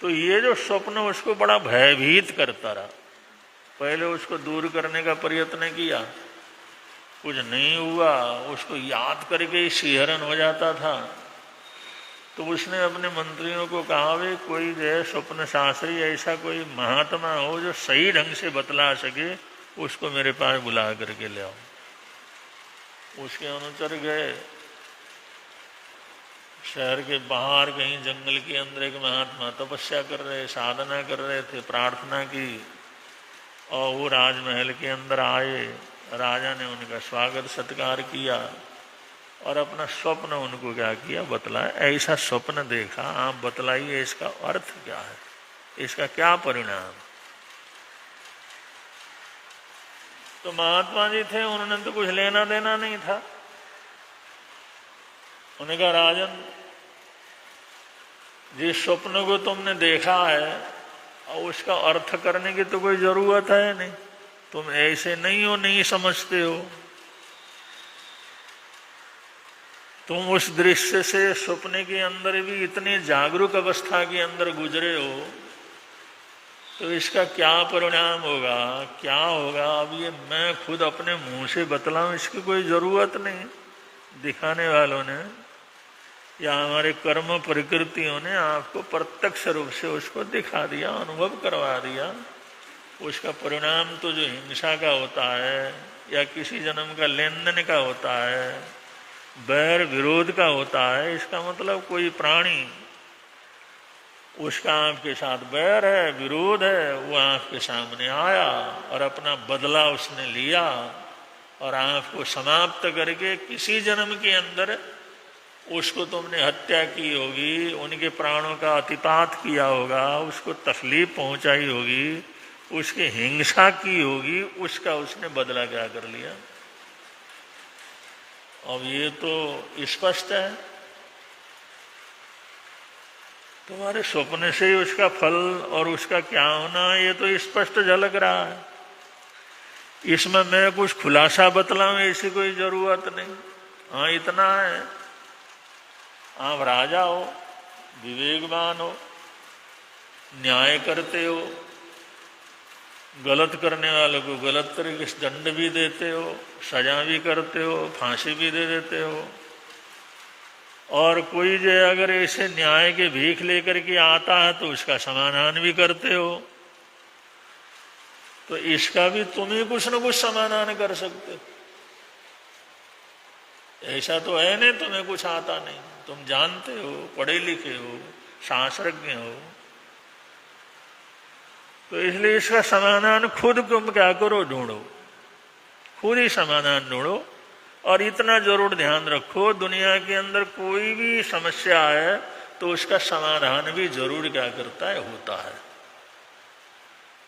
तो ये जो स्वप्न उसको बड़ा भयभीत करता रहा। पहले उसको दूर करने का प्रयत्न किया, कुछ नहीं हुआ, उसको याद करके ही शिहरण हो जाता था। तो उसने अपने मंत्रियों को कहा, वे कोई जो स्वप्न शास्त्री ऐसा कोई महात्मा हो जो सही ढंग से बतला सके, उसको मेरे पास बुला करके ले आओ। उसके अनुचर गए। शहर के बाहर कहीं जंगल के अंदर एक महात्मा तपस्या कर रहे, साधना कर रहे थे, प्रार्थना की, और वो राजमहल के अंदर आए। राजा ने उनका स्वागत सत्कार किया और अपना स्वप्न उनको क्या किया, बतलाया। ऐसा स्वप्न देखा, आप बतलाइए इसका अर्थ क्या है, इसका क्या परिणाम। तो महात्मा जी थे, उन्होंने तो कुछ लेना देना नहीं था। उन्होंने कहा, राजन, जिस स्वप्न को तुमने देखा है और उसका अर्थ करने की तो कोई जरूरत है नहीं, तुम ऐसे नहीं हो, नहीं समझते हो। तुम उस दृश्य से स्वप्न के अंदर भी इतने जागरूक अवस्था के अंदर गुजरे हो, तो इसका क्या परिणाम होगा, क्या होगा, अब ये मैं खुद अपने मुंह से बतलाऊं, इसकी कोई जरूरत नहीं। दिखाने वालों ने या हमारे कर्म प्रकृतियों ने आपको प्रत्यक्ष रूप से उसको दिखा दिया, अनुभव करवा दिया। उसका परिणाम तो जो हिंसा का होता है या किसी जन्म का लेन देन का होता है, बैर विरोध का होता है, इसका मतलब कोई प्राणी, उसका आपके साथ बैर है, विरोध है, वो आपके सामने आया और अपना बदला उसने लिया, और आपको समाप्त करके किसी जन्म के अंदर उसको तुमने हत्या की होगी, उनके प्राणों का अतिपात किया होगा, उसको तकलीफ पहुंचाई होगी, उसकी हिंसा की होगी, उसका उसने बदला क्या कर लिया। अब ये तो स्पष्ट है, तुम्हारे स्वप्न से ही उसका फल और उसका क्या होना, ये तो स्पष्ट झलक रहा है। इसमें मैं कुछ खुलासा बतलाऊं ऐसी कोई जरूरत नहीं। हाँ, इतना है, आप राजा हो, विवेकवान हो, न्याय करते हो, गलत करने वालों को गलत तरीके से दंड भी देते हो, सजा भी करते हो, फांसी भी दे देते हो, और कोई जो अगर ऐसे न्याय के भीख लेकर के आता है तो उसका समाधान भी करते हो। तो इसका भी तुम ही कुछ न कुछ समाधान कर सकते हो। ऐसा तो है नहीं तुम्हें कुछ आता नहीं, तुम जानते हो, पढ़े लिखे हो, शास्त्रज्ञ हो। तो इसलिए इसका समाधान खुद तुम क्या करो, ढूंढो, खुद ही समाधान ढूंढो। और इतना जरूर ध्यान रखो, दुनिया के अंदर कोई भी समस्या है तो उसका समाधान भी जरूर क्या करता है, होता है।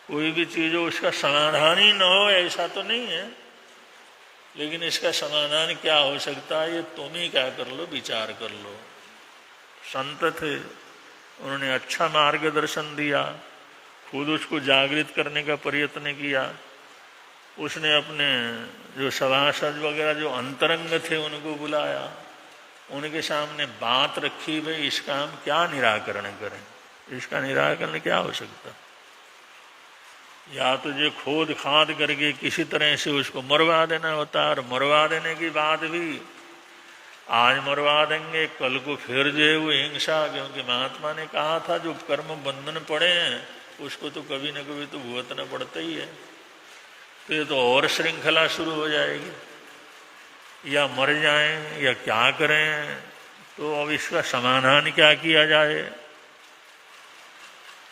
कोई भी चीज हो उसका समाधान ही न हो ऐसा तो नहीं है, लेकिन इसका समाधान क्या हो सकता है ये तुम ही क्या कर लो, विचार कर लो। संत थे, उन्होंने अच्छा मार्गदर्शन दिया, खुद उसको जागृत करने का प्रयत्न किया। उसने अपने जो सभासद वगैरह जो अंतरंग थे उनको बुलाया, उनके सामने बात रखी, भाई इसका हम क्या निराकरण करें, इसका निराकरण क्या हो सकता। या तो जो खोद खाद करके किसी तरह से उसको मरवा देना होता है, और मरवा देने की बात भी आज मरवा देंगे, कल को फिर जो है वो हिंसा। क्योंकि महात्मा ने कहा था जो कर्म बंधन पड़े हैं उसको तो कभी न कभी तो भुगतना पड़ता ही है। तो ये तो और श्रृंखला शुरू हो जाएगी, या मर जाएं या क्या करें, तो अब इसका समाधान क्या किया जाए।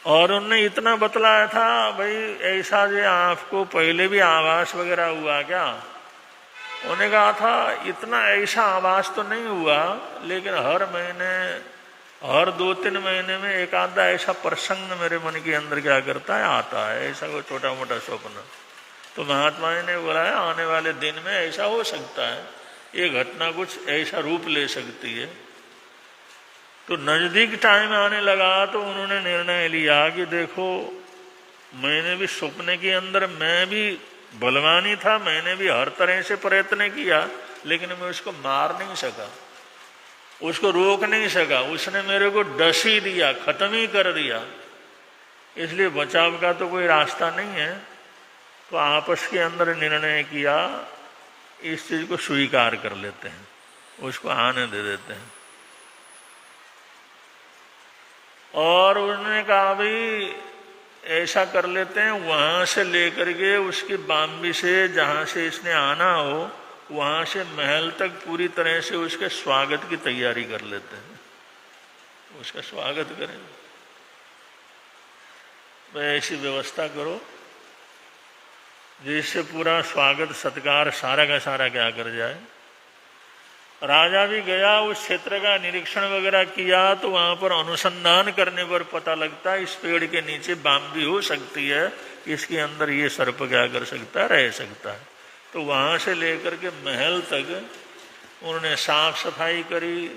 और उनने इतना बतलाया था, भाई ऐसा जो आपको पहले भी आवास वगैरह हुआ क्या? उन्होंने कहा था इतना ऐसा आवास तो नहीं हुआ, लेकिन हर महीने, हर 2-3 महीने में एक आधा ऐसा प्रसंग मेरे मन के अंदर क्या करता है, आता है, ऐसा कोई छोटा मोटा स्वप्न। तो महात्मा जी ने बोला है आने वाले दिन में ऐसा हो सकता है, ये घटना कुछ ऐसा रूप ले सकती है। तो नजदीक टाइम आने लगा तो उन्होंने निर्णय लिया कि देखो, मैंने भी सपने के अंदर, मैं भी बलवानी था, मैंने भी हर तरह से प्रयत्न किया, लेकिन मैं उसको मार नहीं सका, उसको रोक नहीं सका, उसने मेरे को डस ही दिया, खत्म ही कर दिया। इसलिए बचाव का तो कोई रास्ता नहीं है। तो आपस के अंदर निर्णय किया, इस चीज को स्वीकार कर लेते हैं, उसको आने दे देते हैं। और उन्होंने कहा भाई ऐसा कर लेते हैं, वहां से लेकर के उसकी बाम्बी से जहां से इसने आना हो, वहां से महल तक पूरी तरह से उसके स्वागत की तैयारी कर लेते हैं, उसका स्वागत करें। भाई ऐसी व्यवस्था करो जिससे पूरा स्वागत सत्कार सारा का सारा क्या कर जाए। राजा भी गया, उस क्षेत्र का निरीक्षण वगैरह किया, तो वहां पर अनुसंधान करने पर पता लगता है इस पेड़ के नीचे बाम्बी हो सकती है, इसके अंदर ये सर्प क्या कर सकता है, रह सकता है। तो वहां से लेकर के महल तक उन्होंने साफ सफाई करी,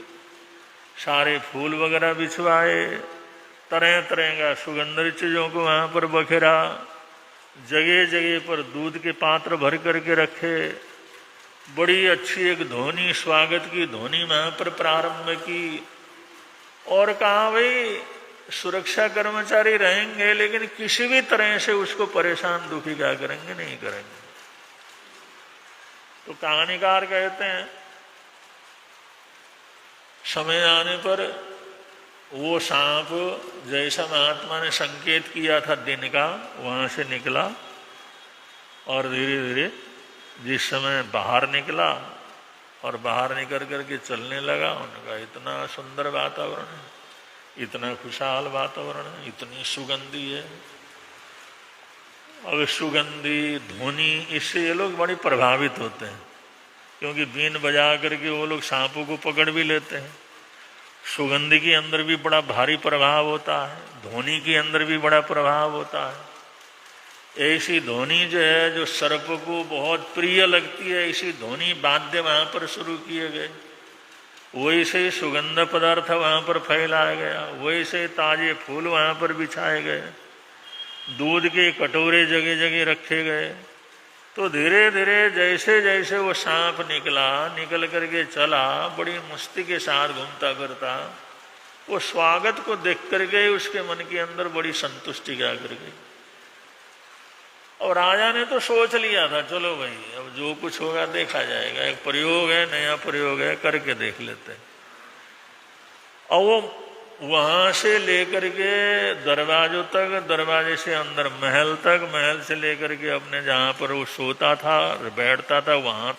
सारे फूल वगैरह बिछवाए, तरह तरह का सुगंधित चीजों को वहां पर बखेरा, जगह जगह पर दूध के पात्र भर करके रखे, बड़ी अच्छी एक ध्वनि, स्वागत की ध्वनि वहां पर प्रारंभ की। और कहा भाई सुरक्षा कर्मचारी रहेंगे, लेकिन किसी भी तरह से उसको परेशान दुखी क्या करेंगे, नहीं करेंगे। तो कहानीकार कहते हैं समय आने पर वो सांप जैसा महात्मा ने संकेत किया था दिन का, वहां से निकला और धीरे धीरे जिस समय बाहर निकला और बाहर निकल करके चलने लगा, उनका इतना सुंदर वातावरण है, इतना खुशहाल वातावरण है, इतनी सुगंधी है। अब सुगंधी ध्वनि, इससे ये लोग बड़े प्रभावित होते हैं, क्योंकि बीन बजा करके वो लोग सांपों को पकड़ भी लेते हैं। सुगंधी के अंदर भी बड़ा भारी प्रभाव होता है, ध्वनि के अंदर भी बड़ा प्रभाव होता है। ऐसी ध्वनि जो है, जो सर्प को बहुत प्रिय लगती है, ऐसी ध्वनि वाद्य वहां पर शुरू किए गए, वैसे सुगंध पदार्थ वहां पर फैलाया गया, वैसे ताजे फूल वहां पर बिछाए गए, दूध के कटोरे जगह जगह रखे गए। तो धीरे धीरे जैसे जैसे वो सांप निकल करके चला, बड़ी मस्ती के साथ घूमता फिरता, वो स्वागत को देख करके उसके मन के अंदर बड़ी संतुष्टि क्या कर गई। और राजा ने तो सोच लिया था, चलो भाई अब जो कुछ होगा देखा जाएगा, एक प्रयोग है, नया प्रयोग है, करके देख लेते हैं। और वो वहां से लेकर के दरवाजों तक, दरवाजे से अंदर महल तक, महल से लेकर के अपने जहां पर वो सोता था, बैठता था, वहां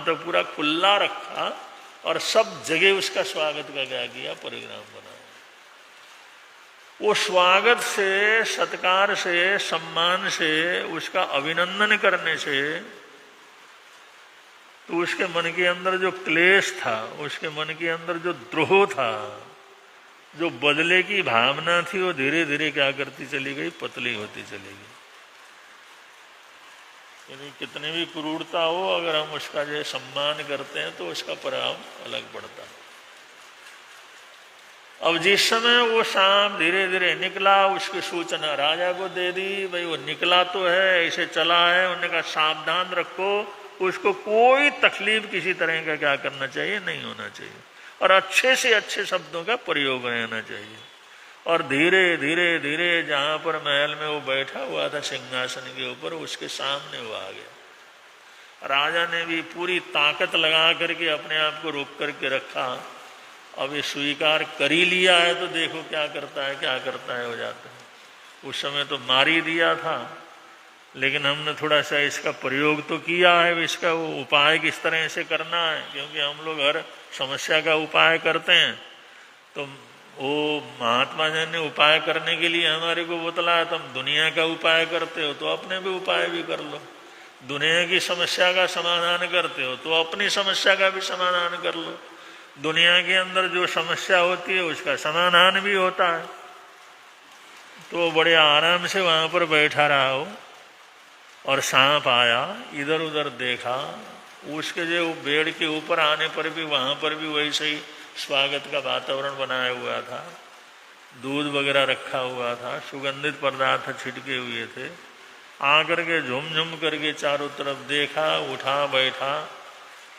तक पूरा खुला रखा और सब जगह उसका स्वागत का क्या किया, परिणाम बनाया। वो स्वागत से, सत्कार से, सम्मान से, उसका अभिनंदन करने से, तो उसके मन के अंदर जो क्लेश था, उसके मन के अंदर जो द्रोह था, जो बदले की भावना थी, वो धीरे धीरे क्या करती चली गई, पतली होती चली गई। यानी कितनी भी क्रूरता हो, अगर हम उसका जो सम्मान करते हैं तो उसका परिणाम अलग पड़ता है। अब जिस समय वो सांप धीरे धीरे निकला, उसकी सूचना राजा को दे दी, भाई वो निकला तो है, ऐसे चला है। उन्होंने कहा सावधान रखो, उसको कोई तकलीफ किसी तरह का क्या करना चाहिए, नहीं होना चाहिए, और अच्छे से अच्छे शब्दों का प्रयोग रहना चाहिए। और धीरे धीरे धीरे जहां पर महल में वो बैठा हुआ था सिंहासन के ऊपर, उसके सामने वो आ गया। राजा ने भी पूरी ताकत लगा करके अपने आप को रोक करके रखा। अब ये स्वीकार कर ही लिया है तो देखो क्या करता है, क्या करता है, हो जाता है। उस समय तो मार ही दिया था, लेकिन हमने थोड़ा सा इसका प्रयोग तो किया है, इसका वो उपाय किस तरह से करना है, क्योंकि हम लोग हर समस्या का उपाय करते हैं। तो वो महात्मा जी ने उपाय करने के लिए हमारे को बतलाया, तुम दुनिया का उपाय करते हो तो अपने भी उपाय भी कर लो, दुनिया की समस्या का समाधान करते हो तो अपनी समस्या का भी समाधान कर लो, दुनिया के अंदर जो समस्या होती है उसका समाधान भी होता है। तो बड़े आराम से वहां पर बैठा रहा हो और सांप आया, इधर उधर देखा, उसके जो बेड के ऊपर आने पर भी वहां पर भी वैसे ही स्वागत का वातावरण बनाया हुआ था, दूध वगैरह रखा हुआ था, सुगंधित पदार्थ छिटके हुए थे। आकर के झुम झुम करके चारों तरफ देखा, उठा बैठा,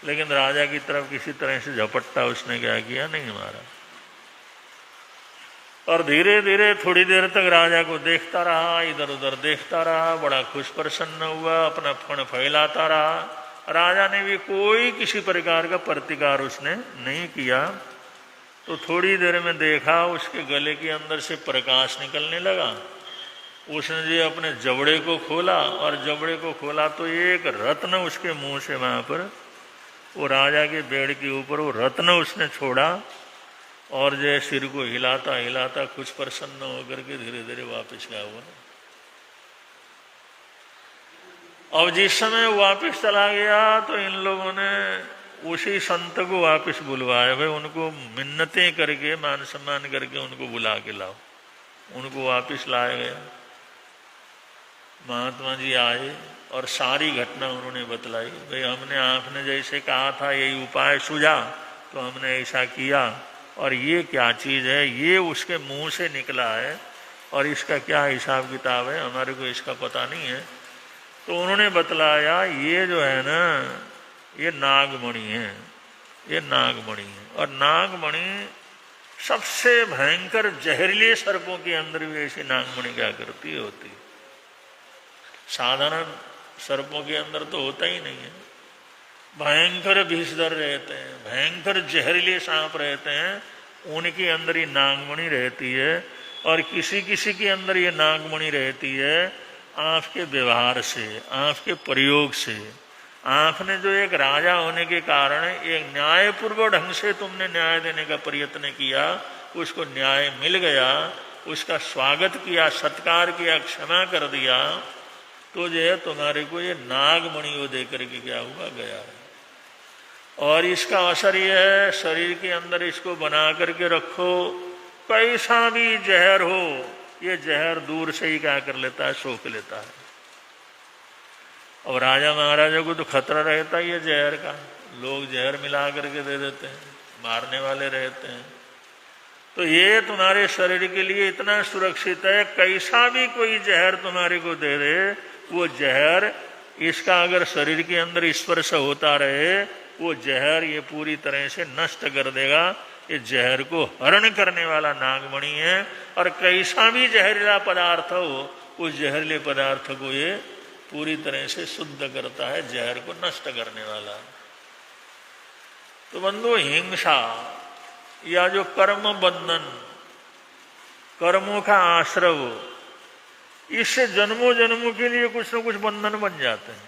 लेकिन राजा की तरफ किसी तरह से झपट्टा उसने क्या किया, नहीं मारा। और धीरे धीरे थोड़ी देर तक राजा को देखता रहा, इधर उधर देखता रहा, बड़ा खुश प्रसन्न हुआ, अपना फण फैलाता रहा। राजा ने भी कोई किसी प्रकार का प्रतिकार उसने नहीं किया। तो थोड़ी देर में देखा उसके गले के अंदर से प्रकाश निकलने लगा। उसने जो अपने जबड़े को खोला, और जबड़े को खोला तो एक रत्न उसके मुंह से वहां पर, वो राजा के बेड के ऊपर वो रत्न उसने छोड़ा, और जो सिर को हिलाता हिलाता कुछ प्रसन्न होकर के धीरे धीरे वापस गया हुआ। अब जिस समय वापस चला गया तो इन लोगों ने उसी संत को वापस बुलवाया, भाई उनको मिन्नतें करके मान सम्मान करके उनको बुला के लाओ। उनको वापस लाया गया। महात्मा जी आए और सारी घटना उन्होंने बतलाई, भाई हमने आपने जैसे कहा था यही उपाय सूझा तो हमने ऐसा किया, और ये क्या चीज़ है, ये उसके मुंह से निकला है और इसका क्या हिसाब किताब है, हमारे को इसका पता नहीं है। तो उन्होंने बतलाया ये जो है ना, ये नागमणि है, ये नागमणि है। और नागमणि सबसे भयंकर जहरीले सर्पों के अंदर भी ऐसी नागमणि क्या करती होती, साधारण सर्पों के अंदर तो होता ही नहीं है। भयंकर विषधर रहते हैं, भयंकर जहरीले सांप रहते हैं, उनके अंदर ये नागमणि रहती है। और किसी किसी के अंदर ये नागमणि रहती है आपके व्यवहार से, आपके प्रयोग से। आपने जो एक राजा होने के कारण एक न्यायपूर्वक ढंग से तुमने न्याय देने का प्रयत्न किया, उसको न्याय मिल गया, उसका स्वागत किया, सत्कार किया, क्षमा कर दिया, तो जो है तुम्हारे को ये नागमणि वो दे करके क्या हुआ, गया है। और इसका असर ये है, शरीर के अंदर इसको बना करके रखो, कैसा भी जहर हो ये जहर दूर से ही क्या कर लेता है, सोख लेता है। और राजा महाराजा को तो खतरा रहता ही है जहर का, लोग जहर मिला करके दे देते हैं, मारने वाले रहते हैं। तो ये तुम्हारे शरीर के लिए इतना सुरक्षित है, कैसा भी कोई जहर तुम्हारे को दे दे, वो जहर इसका अगर शरीर के अंदर स्पर्श होता रहे, वो जहर ये पूरी तरह से नष्ट कर देगा। ये जहर को हरण करने वाला नागमणि है। और कैसा भी जहरीला पदार्थ हो, उस जहरीले पदार्थ को ये पूरी तरह से शुद्ध करता है, जहर को नष्ट करने वाला। तो बंधु, हिंसा या जो कर्म बंधन, कर्मों का आश्रव, इससे जन्मों जन्मों के लिए कुछ न कुछ बंधन बन जाते हैं।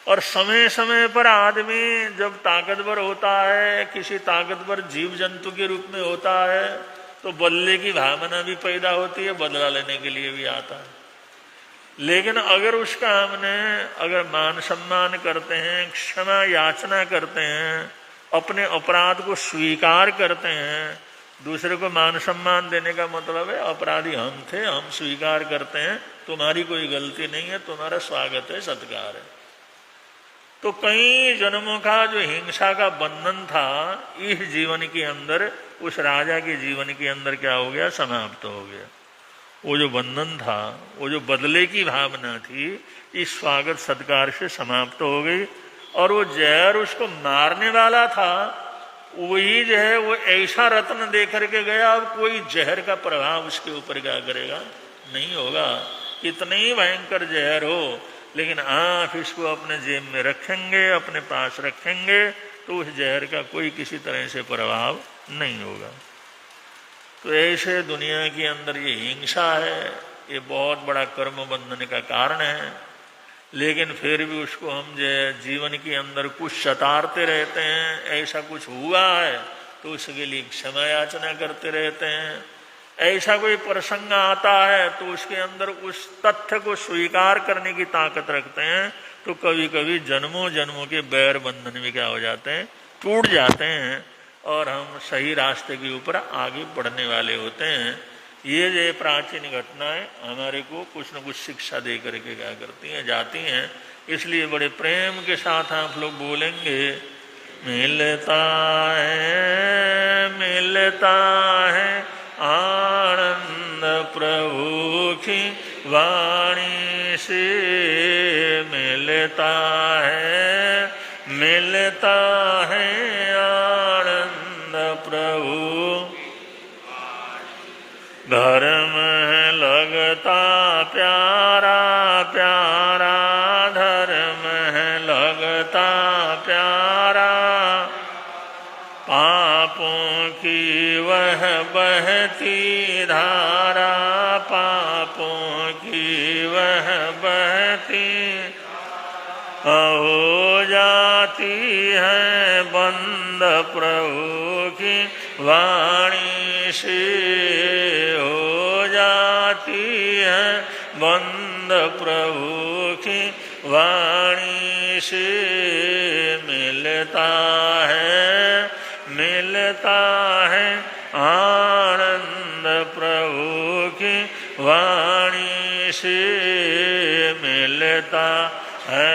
और समय समय पर आदमी जब ताकतवर होता है, किसी ताकतवर जीव जंतु के रूप में होता है, तो बदले की भावना भी पैदा होती है, बदला लेने के लिए भी आता है। लेकिन अगर उसका हमने अगर मान सम्मान करते हैं, क्षमा याचना करते हैं, अपने अपराध को स्वीकार करते हैं, दूसरे को मान सम्मान देने का मतलब है अपराधी हम थे, हम स्वीकार करते हैं, तुम्हारी कोई गलती नहीं है, तुम्हारा स्वागत है, सत्कार है। तो कई जन्मों का जो हिंसा का बंधन था, इस जीवन के अंदर, उस राजा के जीवन के अंदर क्या हो गया, समाप्त हो गया। वो जो बंधन था, वो जो बदले की भावना थी, इस स्वागत सत्कार से समाप्त हो गई। और वो जहर उसको मारने वाला था, वही जो है वो ऐसा रत्न दे करके गया, अब कोई जहर का प्रभाव उसके ऊपर क्या करेगा, नहीं होगा। कितने ही भयंकर जहर हो, लेकिन आप इसको अपने जेब में रखेंगे, अपने पास रखेंगे, तो उस जहर का कोई किसी तरह से प्रभाव नहीं होगा। तो ऐसे दुनिया के अंदर ये हिंसा है, ये बहुत बड़ा कर्म बंधन का कारण है। लेकिन फिर भी उसको हम जो जीवन के अंदर कुछ सतारते रहते हैं, ऐसा कुछ हुआ है तो उसके लिए क्षमा याचना करते रहते हैं। ऐसा कोई प्रसंग आता है तो उसके अंदर उस तथ्य को स्वीकार करने की ताकत रखते हैं, तो कभी कभी जन्मों जन्मों के बैर बंधन भी क्या हो जाते हैं, टूट जाते हैं और हम सही रास्ते के ऊपर आगे बढ़ने वाले होते हैं। ये जो प्राचीन घटनाएं हमारे को कुछ न कुछ शिक्षा दे करके क्या करती हैं, जाती हैं। इसलिए बड़े प्रेम के साथ आप लोग बोलेंगे, मिलता है आनंद प्रभु की वाणी से, मिलता है आनंद प्रभु। धर्म लगता प्यारा प्यारा, धर्म लगता प्यारा, पापों की वह बहती धारा, पापों की वह बहती हो जाती है बंद प्रभु की वाणी से, हो जाती है बंद प्रभु की वाणी से। मिलता है आनंद प्रभु की वाणी से, मिलता है